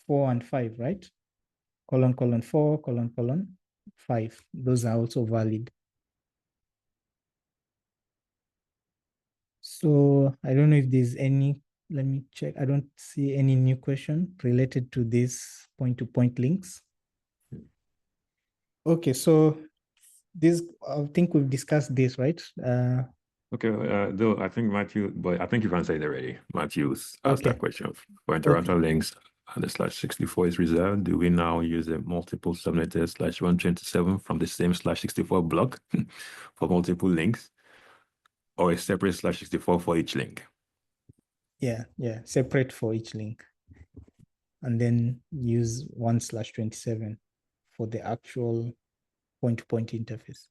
4 and 5, right? : 4, : 5. Those are also valid. So I don't know if there's any, let me check. I don't see any new question related to this point-to-point links. Okay, so this, I think we've discussed this, right? Okay, though I think Matthew, but I think you've answered it already. Matthew's asked that question. For interaction links and the /64 is reserved, do we now use a multiple subnetted /127 from the same /64 block for multiple links, or a separate /64 for each link? Yeah, separate for each link. And then use 1/27 for the actual point-to-point interface.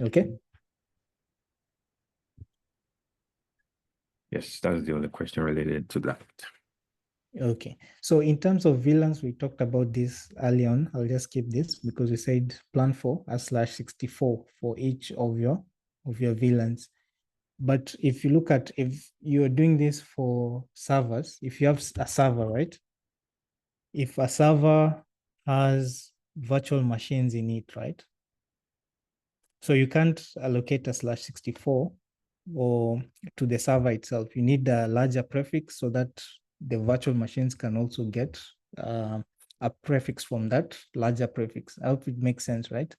Okay. Yes, that's the only question related to that. Okay, so in terms of VLANs, we talked about this early on. I'll just skip this because we said plan for a /64 for each of your VLANs. But if you look at, if you're doing this for servers, if you have a server, right? If a server has virtual machines in it, right? So you can't allocate a /64 or to the server itself. You need a larger prefix so that the virtual machines can also get a prefix from that larger prefix. I hope it makes sense, right?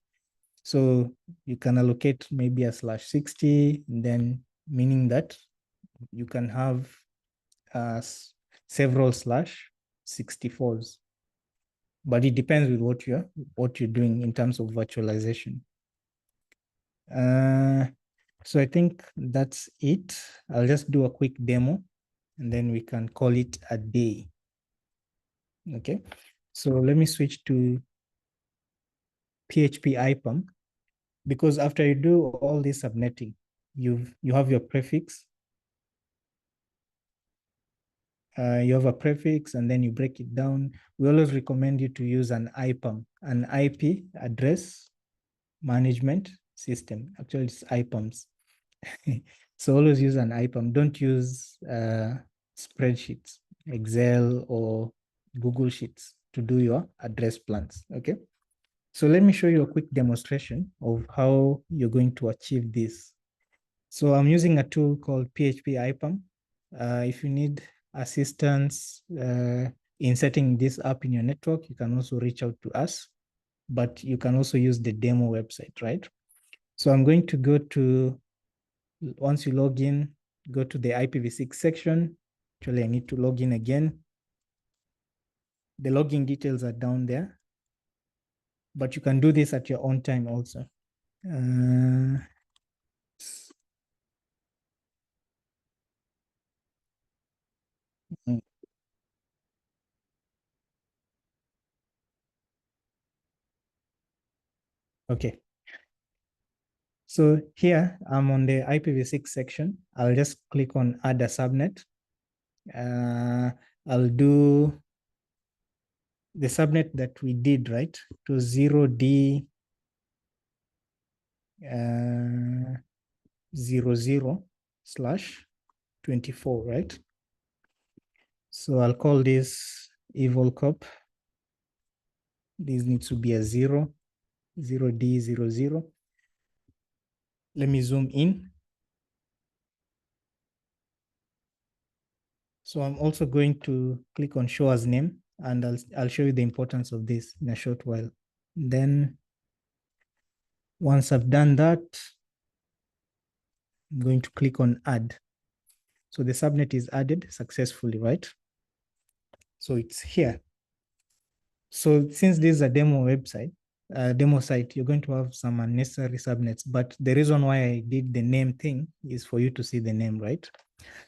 So you can allocate maybe a /60, then meaning that you can have several /64s. But it depends with what you're doing in terms of virtualization. So I think that's it. I'll just do a quick demo and then we can call it a day. Okay, so let me switch to PHP IPAM, because after you do all this subnetting, you have your prefix. You have a prefix and then you break it down. We always recommend you to use an IPAM, an IP address management system. Actually, it's IPAMs. So always use an IPAM. Don't use spreadsheets, Excel or Google Sheets to do your address plans, okay? So let me show you a quick demonstration of how you're going to achieve this. So I'm using a tool called PHP IPAM. If you need assistance in setting this up in your network, you can also reach out to us. but you can also use the demo website, right? So I'm going to go to, once you log in, go to the IPv6 section. Actually, I need to log in again. The login details are down there, but you can do this at your own time also. Okay. So here I'm on the IPv6 section. I'll just click on add a subnet. I'll do the subnet that we did, right? To 0D 00/24, right? So I'll call this evil cop. This needs to be a 0D00. Let me zoom in. So I'm also going to click on show as name, and I'll show you the importance of this in a short while. Then once I've done that, I'm going to click on add. So the subnet is added successfully, right? So it's here. So since this is a demo website, demo site, you're going to have some unnecessary subnets, but the reason why I did the name thing is for you to see the name, right?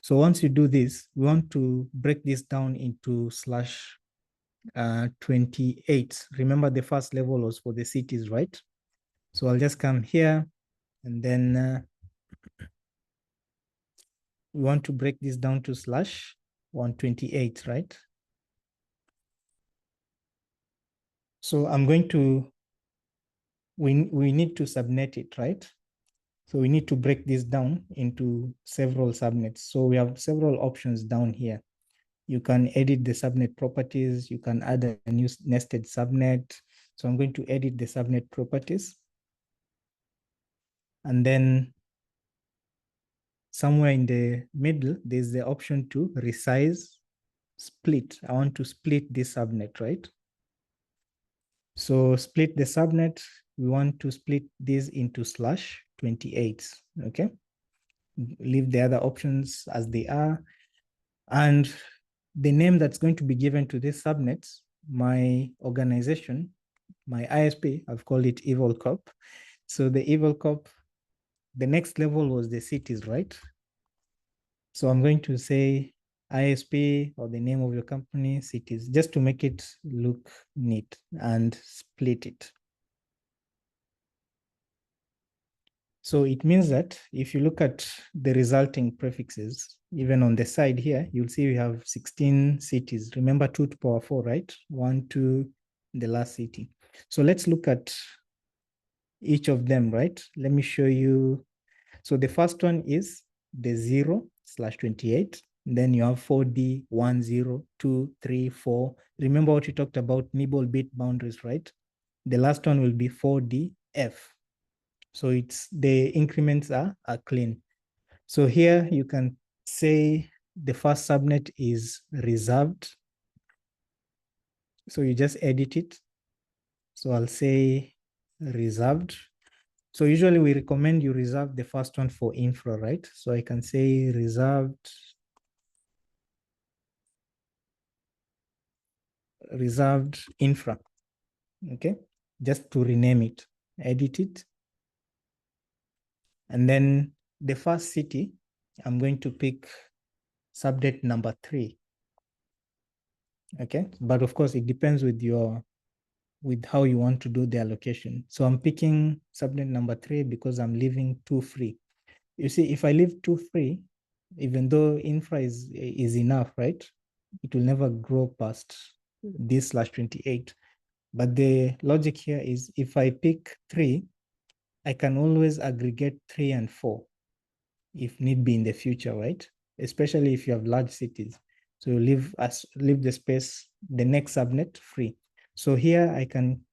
So once you do this, we want to break this down into /28. Remember the first level was for the cities, right? So I'll just come here and then we want to break this down to /128, right? So I'm going to, we need to subnet it, right? So we need to break this down into several subnets. So we have several options down here. You can edit the subnet properties. You can add a new nested subnet. So I'm going to edit the subnet properties. And then somewhere in the middle, there's the option to resize, split. I want to split this subnet, right? So split the subnet. We want to split this into /28, okay? Leave the other options as they are. And the name that's going to be given to this subnet, my organization, my ISP, I've called it Evil Cop. So the Evil Cop, the next level was the cities, right? So I'm going to say ISP or the name of your company, cities, just to make it look neat, and split it. So it means that if you look at the resulting prefixes, even on the side here, you'll see we have 16 cities. Remember 2 to the power 4, right? 1, 2, the last city. So let's look at each of them, right? Let me show you. So the first one is the 0/28. Then you have 4D, 1, 0, 2, 3, 4. Remember what we talked about, nibble bit boundaries, right? The last one will be 4DF. So it's the increments are clean. So here you can say the first subnet is reserved. So you just edit it. So I'll say reserved. So usually we recommend you reserve the first one for infra, right? So I can say reserved infra, okay? Just to rename it, edit it. And then the first city, I'm going to pick subnet number 3, okay? But of course it depends with how you want to do the allocation. So I'm picking subnet number 3 because I'm leaving 2 free. You see, if I leave 2 free, even though infra is enough, right? It will never grow past this /28. But the logic here is if I pick 3, I can always aggregate 3 and 4 if need be in the future, right? Especially if you have large cities. So you leave the space, the next subnet free. So here I can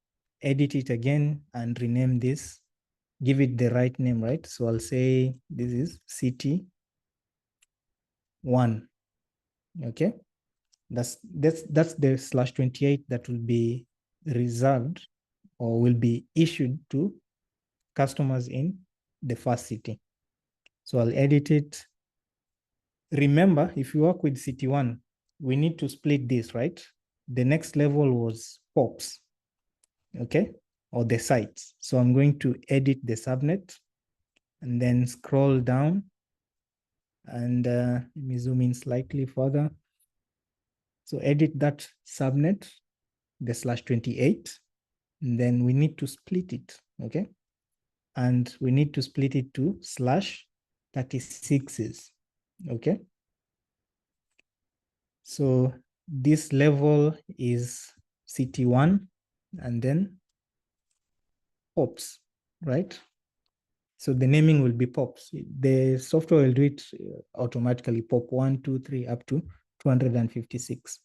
edit it again and rename this, give it the right name, right? So I'll say this is city 1, okay? That's the /28 that will be reserved or will be issued to customers in the first city. So I'll edit it. Remember, if you work with city one, we need to split this, right? The next level was POPs, okay? Or the sites. So I'm going to edit the subnet and then scroll down and let me zoom in slightly further. So edit that subnet, the /28, and then we need to split it, okay? And we need to split it to /36s, okay? So this level is CT1 and then POPs, right? So the naming will be POPs. The software will do it automatically, POP 1, 2, 3, up to 256.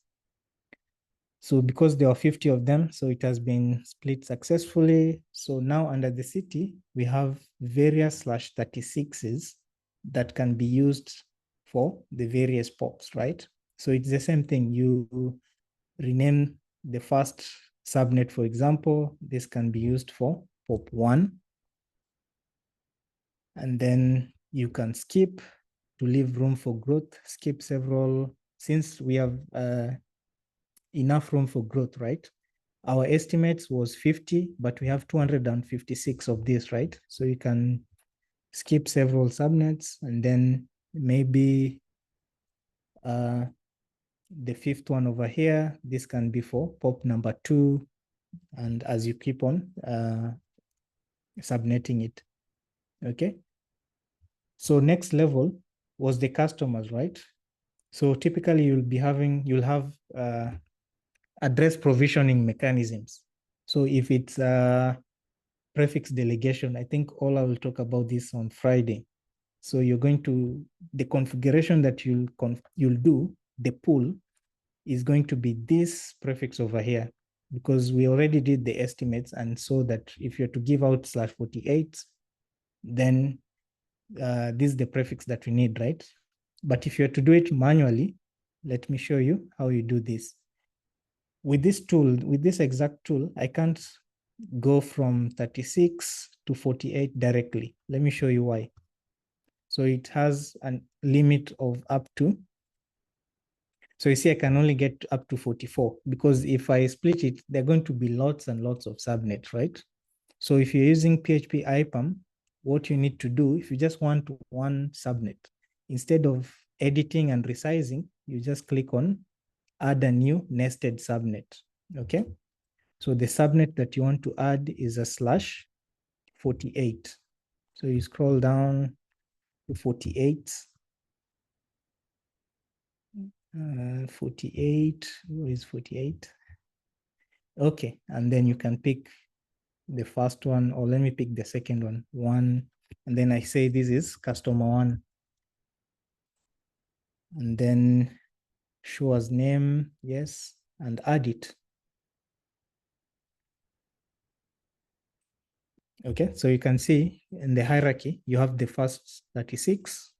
So because there are 50 of them, so it has been split successfully. So now under the city, we have various /36s that can be used for the various POPs, right? So it's the same thing. You rename the first subnet, for example. This can be used for POP 1. And then you can skip to leave room for growth, skip several, since we have enough room for growth, right? Our estimates was 50, but we have 256 of this, right? So you can skip several subnets and then maybe the fifth one over here, this can be for POP number 2. And as you keep on subnetting it, okay? So next level was the customers, right? So typically you'll have address provisioning mechanisms. So if it's prefix delegation, I think Ola will talk about this on Friday. So you're going to, the configuration that you'll do, the pool, is going to be this prefix over here, because we already did the estimates and saw that if you're to give out /48, then this is the prefix that we need, right? But if you're to do it manually, let me show you how you do this. With this tool, with this exact tool, I can't go from 36 to 48 directly. Let me show you why. So it has a limit of up to, so you see I can only get up to 44, because if I split it, there are going to be lots and lots of subnets, right? So if you're using PHP IPAM, what you need to do, if you just want one subnet, instead of editing and resizing, you just click on add a new nested subnet, okay? So the subnet that you want to add is a /48. So you scroll down to 48. 48, where is 48? Okay, and then you can pick the first one, or let me pick the second one, and then I say this is customer 1. And then show as name, yes, and add it. Okay, so you can see in the hierarchy, you have the first 36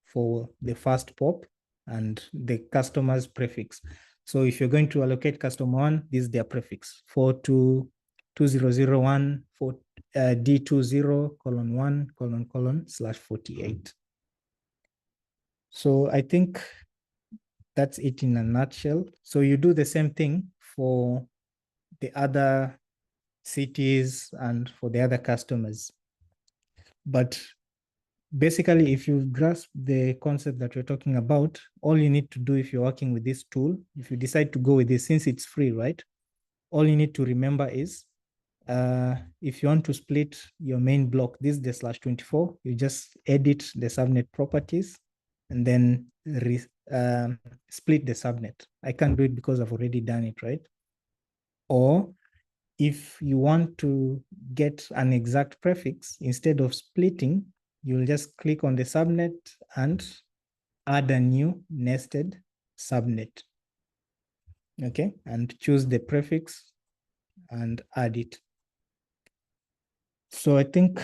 for the first POP and the customer's prefix. So if you're going to allocate customer 1, this is their prefix, 422001 for D20:1:/48. So I think that's it in a nutshell. So you do the same thing for the other cities and for the other customers. But basically, if you grasp the concept that we're talking about, all you need to do if you're working with this tool, if you decide to go with this, since it's free, right? All you need to remember is if you want to split your main block, this is the /24, you just edit the subnet properties and then split the subnet. I can't do it because I've already done it, right? Or if you want to get an exact prefix, instead of splitting, you'll just click on the subnet and add a new nested subnet. Okay, and choose the prefix and add it. So I think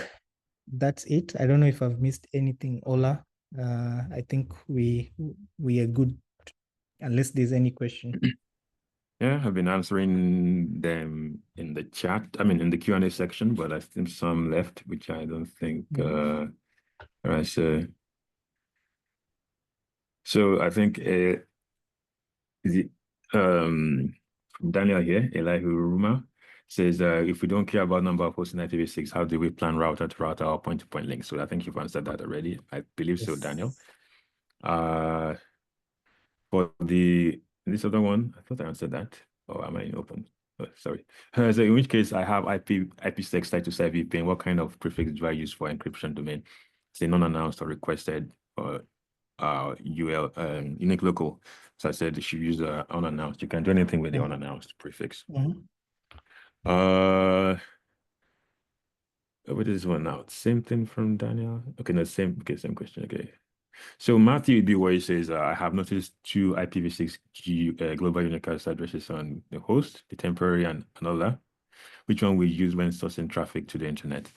that's it. I don't know if I've missed anything, Ola. I think we are good, unless there's any question. Yeah, I've been answering them in the chat, I mean in the Q&A section, but I think some left, which I don't think all right, so I think is it from Daniel here, Elihu Ruma says if we don't care about number of hosts in IPv6, how do we plan router to router or point-to-point links? So I think you've answered that already. I believe so, Daniel. For this other one, I thought I answered that. Oh, am I in open? Oh, sorry. So in which case I have IPsec site to site VPN. What kind of prefix do I use for encryption domain? Say non-announced or requested or UL unique local. So I said you should use unannounced. You can do anything with the unannounced prefix. What is this one now? Same thing from Daniel. Okay, no, same question. Okay. So Matthew B. where he says, I have noticed two IPv6 global unicast addresses on the host, the temporary and another. Which one we use when sourcing traffic to the internet?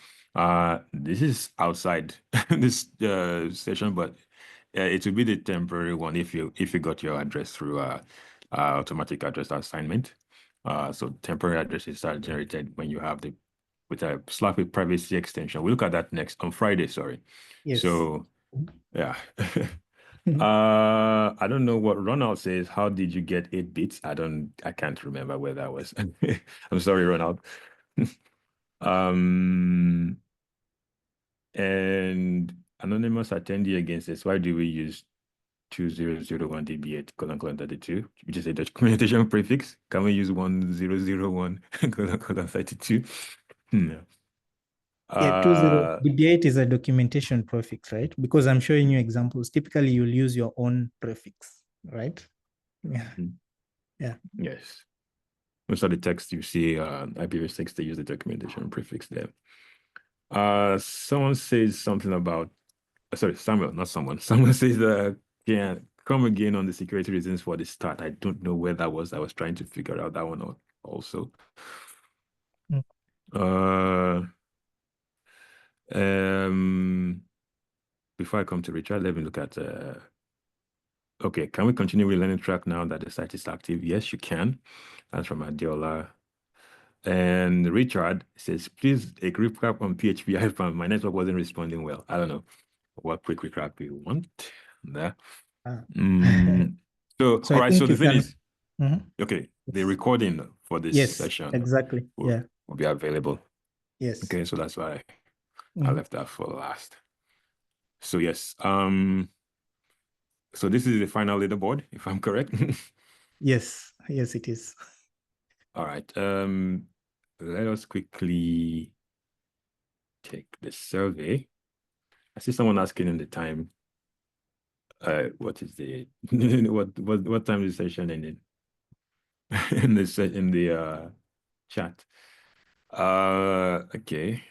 This is outside this session, but it will be the temporary one if you got your address through automatic address assignment. So temporary addresses are generated when you have with a with privacy extension. We'll look at that next on Friday, sorry. Yes. So yeah. I don't know what Ronald says. How did you get 8 bits? I can't remember where that was. I'm sorry, Ronald. And anonymous attendee against this. Why do we use 2001 db8 : 32, which is a documentation prefix? Can we use 1001 : 32? No. Yeah, 20 is a documentation prefix, right? Because I'm showing you examples. Typically, you'll use your own prefix, right? Yeah. Yeah. Yes. Most of the text you see IPv6, they use the documentation prefix there. Someone says something about, sorry, Samuel, not someone. Someone says, yeah, come again on the security reasons for the start. I don't know where that was. I was trying to figure out that one out also. Before I come to Richard, let me look at, okay, can we continue with learning track now that the site is active? Yes, you can. That's from Adiola. And Richard says, please, a quick recap on PHP IPAM. My network wasn't responding well. I don't know what quick recap you want there. So, all right, so the thing is, okay, the recording for this session exactly. will be available. Yes. Okay, so that's why I left that for last. So yes, so this is the final leaderboard, if I'm correct. Yes, it is. All right, let us quickly take the survey. I see someone asking in the time, what is the what time is the session ending? in the chat. Okay.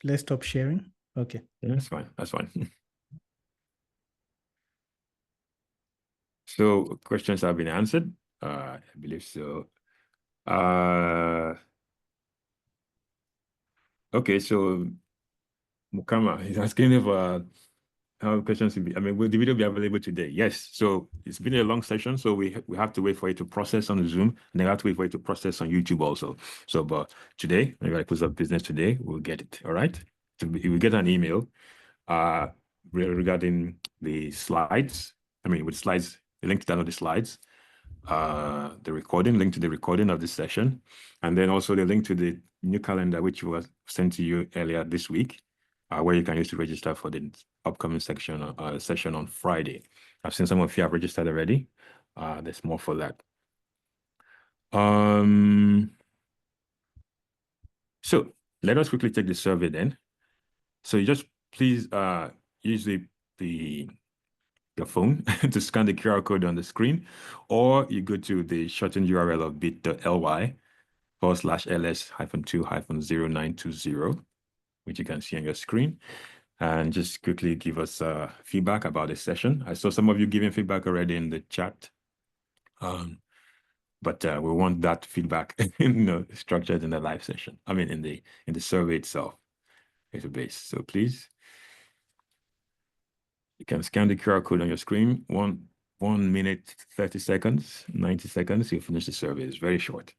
Let's stop sharing. Okay. Yeah, that's fine. That's fine. So questions have been answered. I believe so. Okay, so Mukama is asking if how questions will be. I mean, will the video be available today? Yes. So it's been a long session, so we have to wait for it to process on Zoom, and then we have to wait for it to process on YouTube also. So, but today, maybe I close up business today, we'll get it. All right. So we will get an email regarding the slides. I mean, with slides, the link to download the slides, the recording, link to the recording of this session, and then also the link to the new calendar, which was sent to you earlier this week, where you can use to register for the upcoming session on Friday. I've seen some of you have registered already. There's more for that. So let us quickly take the survey then. So you just please use your phone to scan the QR code on the screen, or you go to the shortened URL of bit.ly/ls-2-0920, which you can see on your screen, and just quickly give us feedback about the session. I saw some of you giving feedback already in the chat, but we want that feedback, structured in the live session. I mean, in the survey itself. database. So please, you can scan the QR code on your screen. 1 minute, 30 seconds, 90 seconds, you'll finish the survey. It's very short.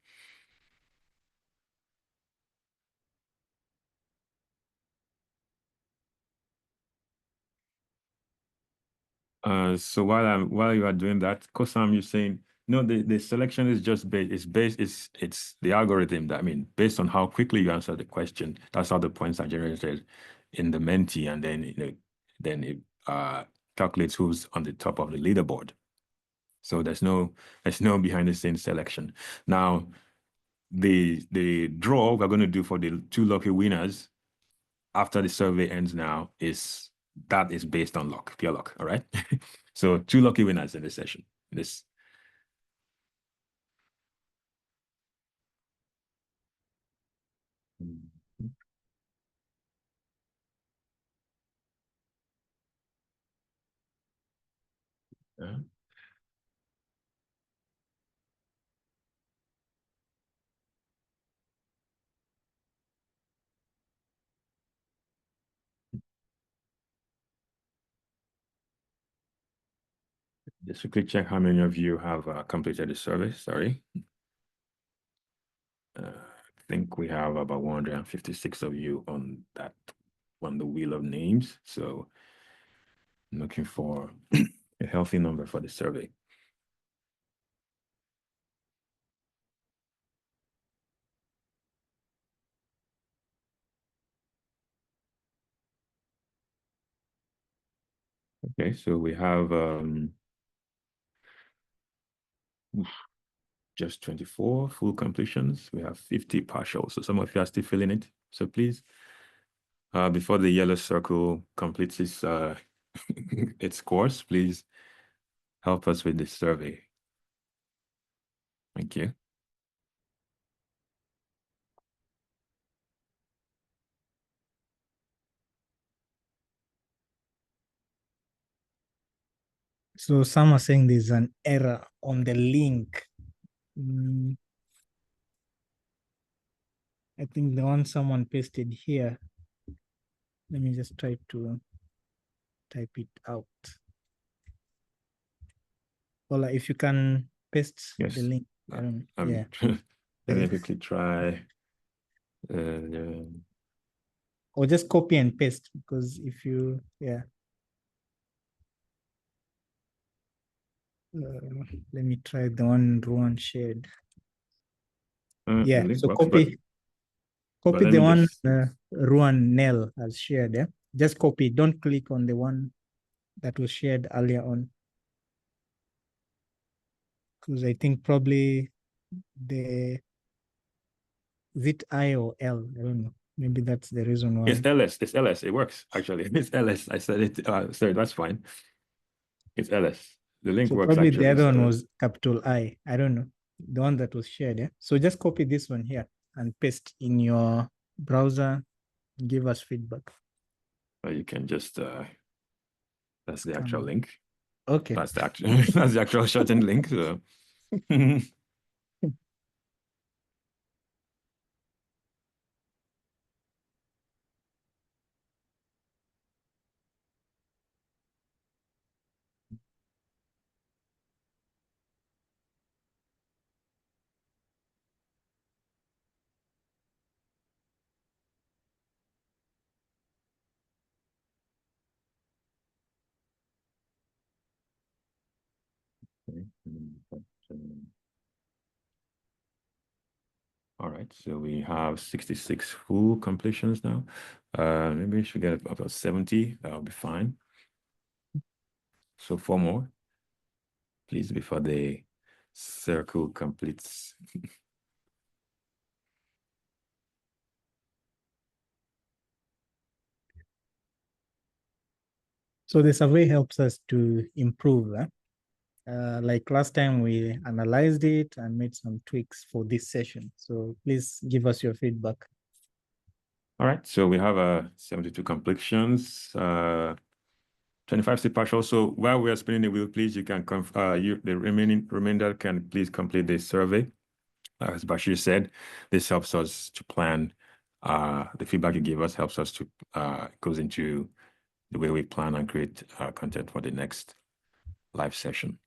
So while you are doing that, Kosam, you're saying no, the selection is just it's the algorithm that, I mean, based on how quickly you answer the question, that's how the points are generated in the Menti, and then then it calculates who's on the top of the leaderboard. So there's no behind the scenes selection. Now, the draw we're going to do for the 2 lucky winners after the survey ends now is based on luck, pure luck. All right. So 2 lucky winners in this session. This. Yeah. Just quickly check how many of you have completed the survey. Sorry. I think we have about 156 of you on the wheel of names. So I'm looking for a healthy number for the survey. Okay, so we have just 24 full completions. We have 50 partial. So some of you are still filling it. So please, before the yellow circle completes its course, please help us with this survey. Thank you. So some are saying there's an error on the link. I think the one someone pasted here. Let me just try to type it out. Ola, if you can paste the link. I don't know. Yeah. Let me quickly try. Or just copy and paste, because if you, yeah. Let me try the one Ruan shared. Yeah, so copy the one Ruan Nell has shared. Yeah, just copy. Don't click on the one that was shared earlier on, because I think probably is it I or L? I don't know. Maybe that's the reason why. It's LS. It's LS. It works actually. It's LS. I said it. Sorry, that's fine. It's LS. The link works probably actually. The other one was capital I. I don't know. The one that was shared. Yeah. So just copy this one here and paste in your browser. Give us feedback. Or you can just that's the actual link. Okay. That's the actual shortened link. So. All right, so we have 66 full completions now. Maybe we should get about 70. That'll be fine. So 4 more, please, before the circle completes. So the survey helps us to improve. Like last time, we analyzed it and made some tweaks for this session. So please give us your feedback. All right, so we have 72 completions, 25 still partial. So while we are spinning the wheel, please, you can the remainder can please complete the survey. As Bashir said, this helps us to plan The feedback you give us helps us to goes into the way we plan and create content for the next live session.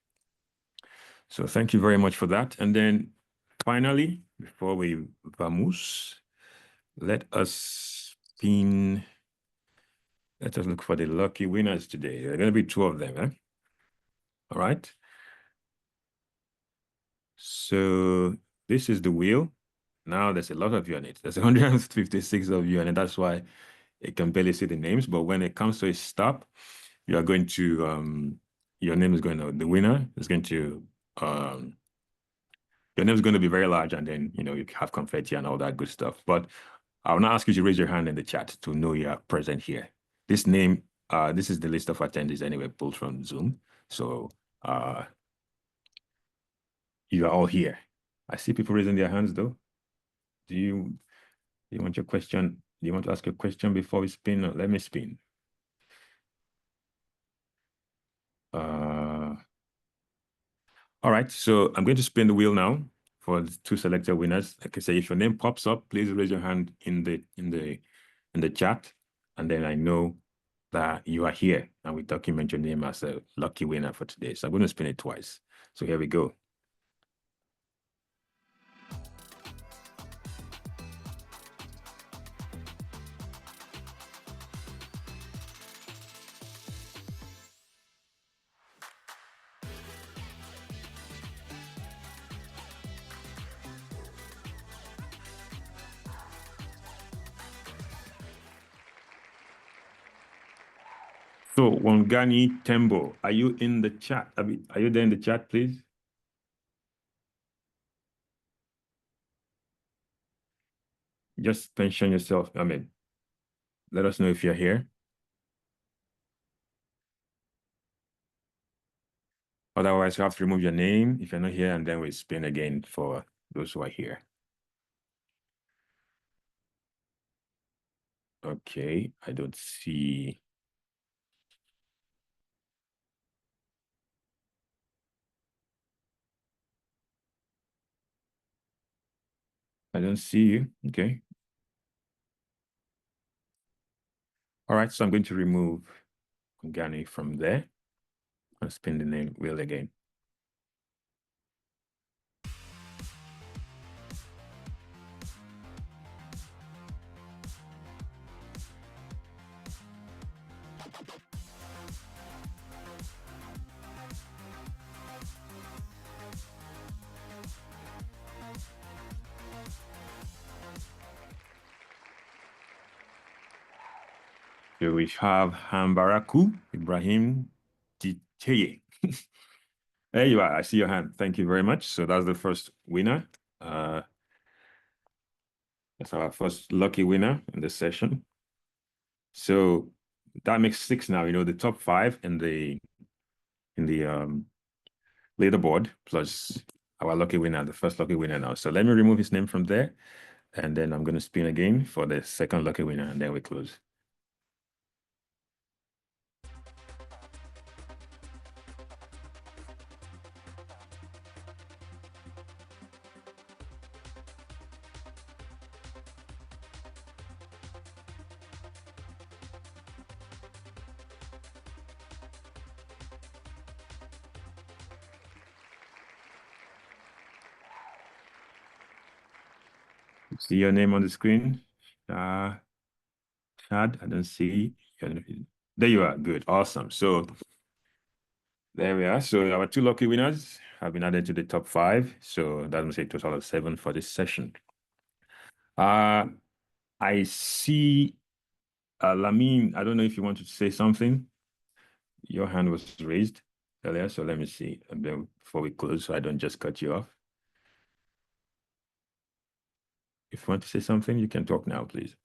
So thank you very much for that. And then finally, before we vamos, let us look for the lucky winners today. There are going to be 2 of them, eh? All right. So this is the wheel. Now there's a lot of you on it. There's 156 of you, and that's why it can barely see the names. But when it comes to a stop, you are going to your name is going to the winner is going to your name is going to be very large, and then you have confetti and all that good stuff. But I will not ask you to raise your hand in the chat to know you are present here. This name, this is the list of attendees anyway, pulled from Zoom. So you are all here. I see people raising their hands though. Do you want your question? Do you want to ask a question before we spin? No, let me spin. All right, so I'm going to spin the wheel now for the 2 selected winners. Like I say, if your name pops up, please raise your hand in the chat, and then I know that you are here, and we document your name as a lucky winner for today. So I'm going to spin it twice. So here we go. So Wangani Tembo, are you in the chat? Are you there in the chat, please? Just mention yourself. Let us know if you're here. Otherwise, you have to remove your name if you're not here, and then we spin again for those who are here. Okay, I don't see. I don't see you. Okay. All right, so I'm going to remove Ngani from there and spin the name wheel again. So we have Hambaraku Ibrahim Diteye. There you are. I see your hand. Thank you very much. So that's the first winner. That's our first lucky winner in this session. So that makes 6 now. The top 5 in the leaderboard plus our lucky winner, the first lucky winner now. So let me remove his name from there, and then I'm going to spin again for the second lucky winner, and then we close. See your name on the screen? Chad, I don't see. There you are. Good. Awesome. So there we are. So our 2 lucky winners have been added to the top 5. So that will say a total of 7 for this session. I see Lamine. I don't know if you want to say something. Your hand was raised earlier, so let me see before we close, so I don't just cut you off. If you want to say something, you can talk now, please.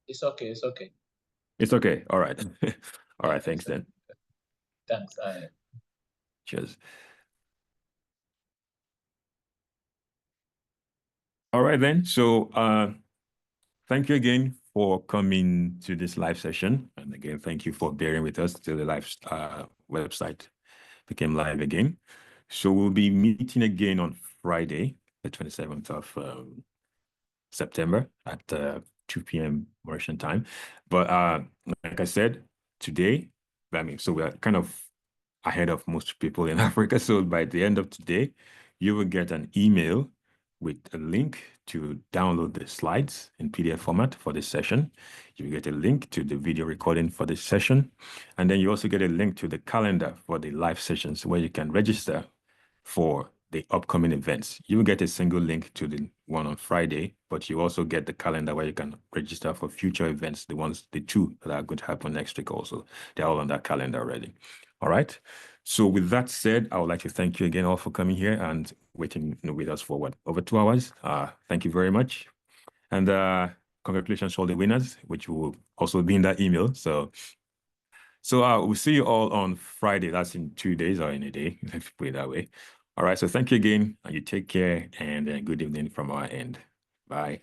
It's okay. It's okay. It's okay. All right. All right. Thanks then. Thanks. Cheers. All right then. So thank you again for coming to this live session. And again, thank you for bearing with us till the live website became live again. So we'll be meeting again on Friday, the 27th of September at 2 p.m. Mauritian time. But like I said, today, so we are kind of ahead of most people in Africa. So by the end of today, you will get an email with a link to download the slides in PDF format for this session. You get a link to the video recording for this session. And then you also get a link to the calendar for the live sessions where you can register for the upcoming events. You will get a single link to the one on Friday, but you also get the calendar where you can register for future events, the two that are going to happen next week also. They're all on that calendar already. All right. So with that said, I would like to thank you again all for coming here and waiting with us for over 2 hours. Thank you very much. And congratulations to all the winners, which will also be in that email. So we'll see you all on Friday. That's in 2 days or in a day, if you put it that way. All right. So thank you again, and you take care, and good evening from our end. Bye.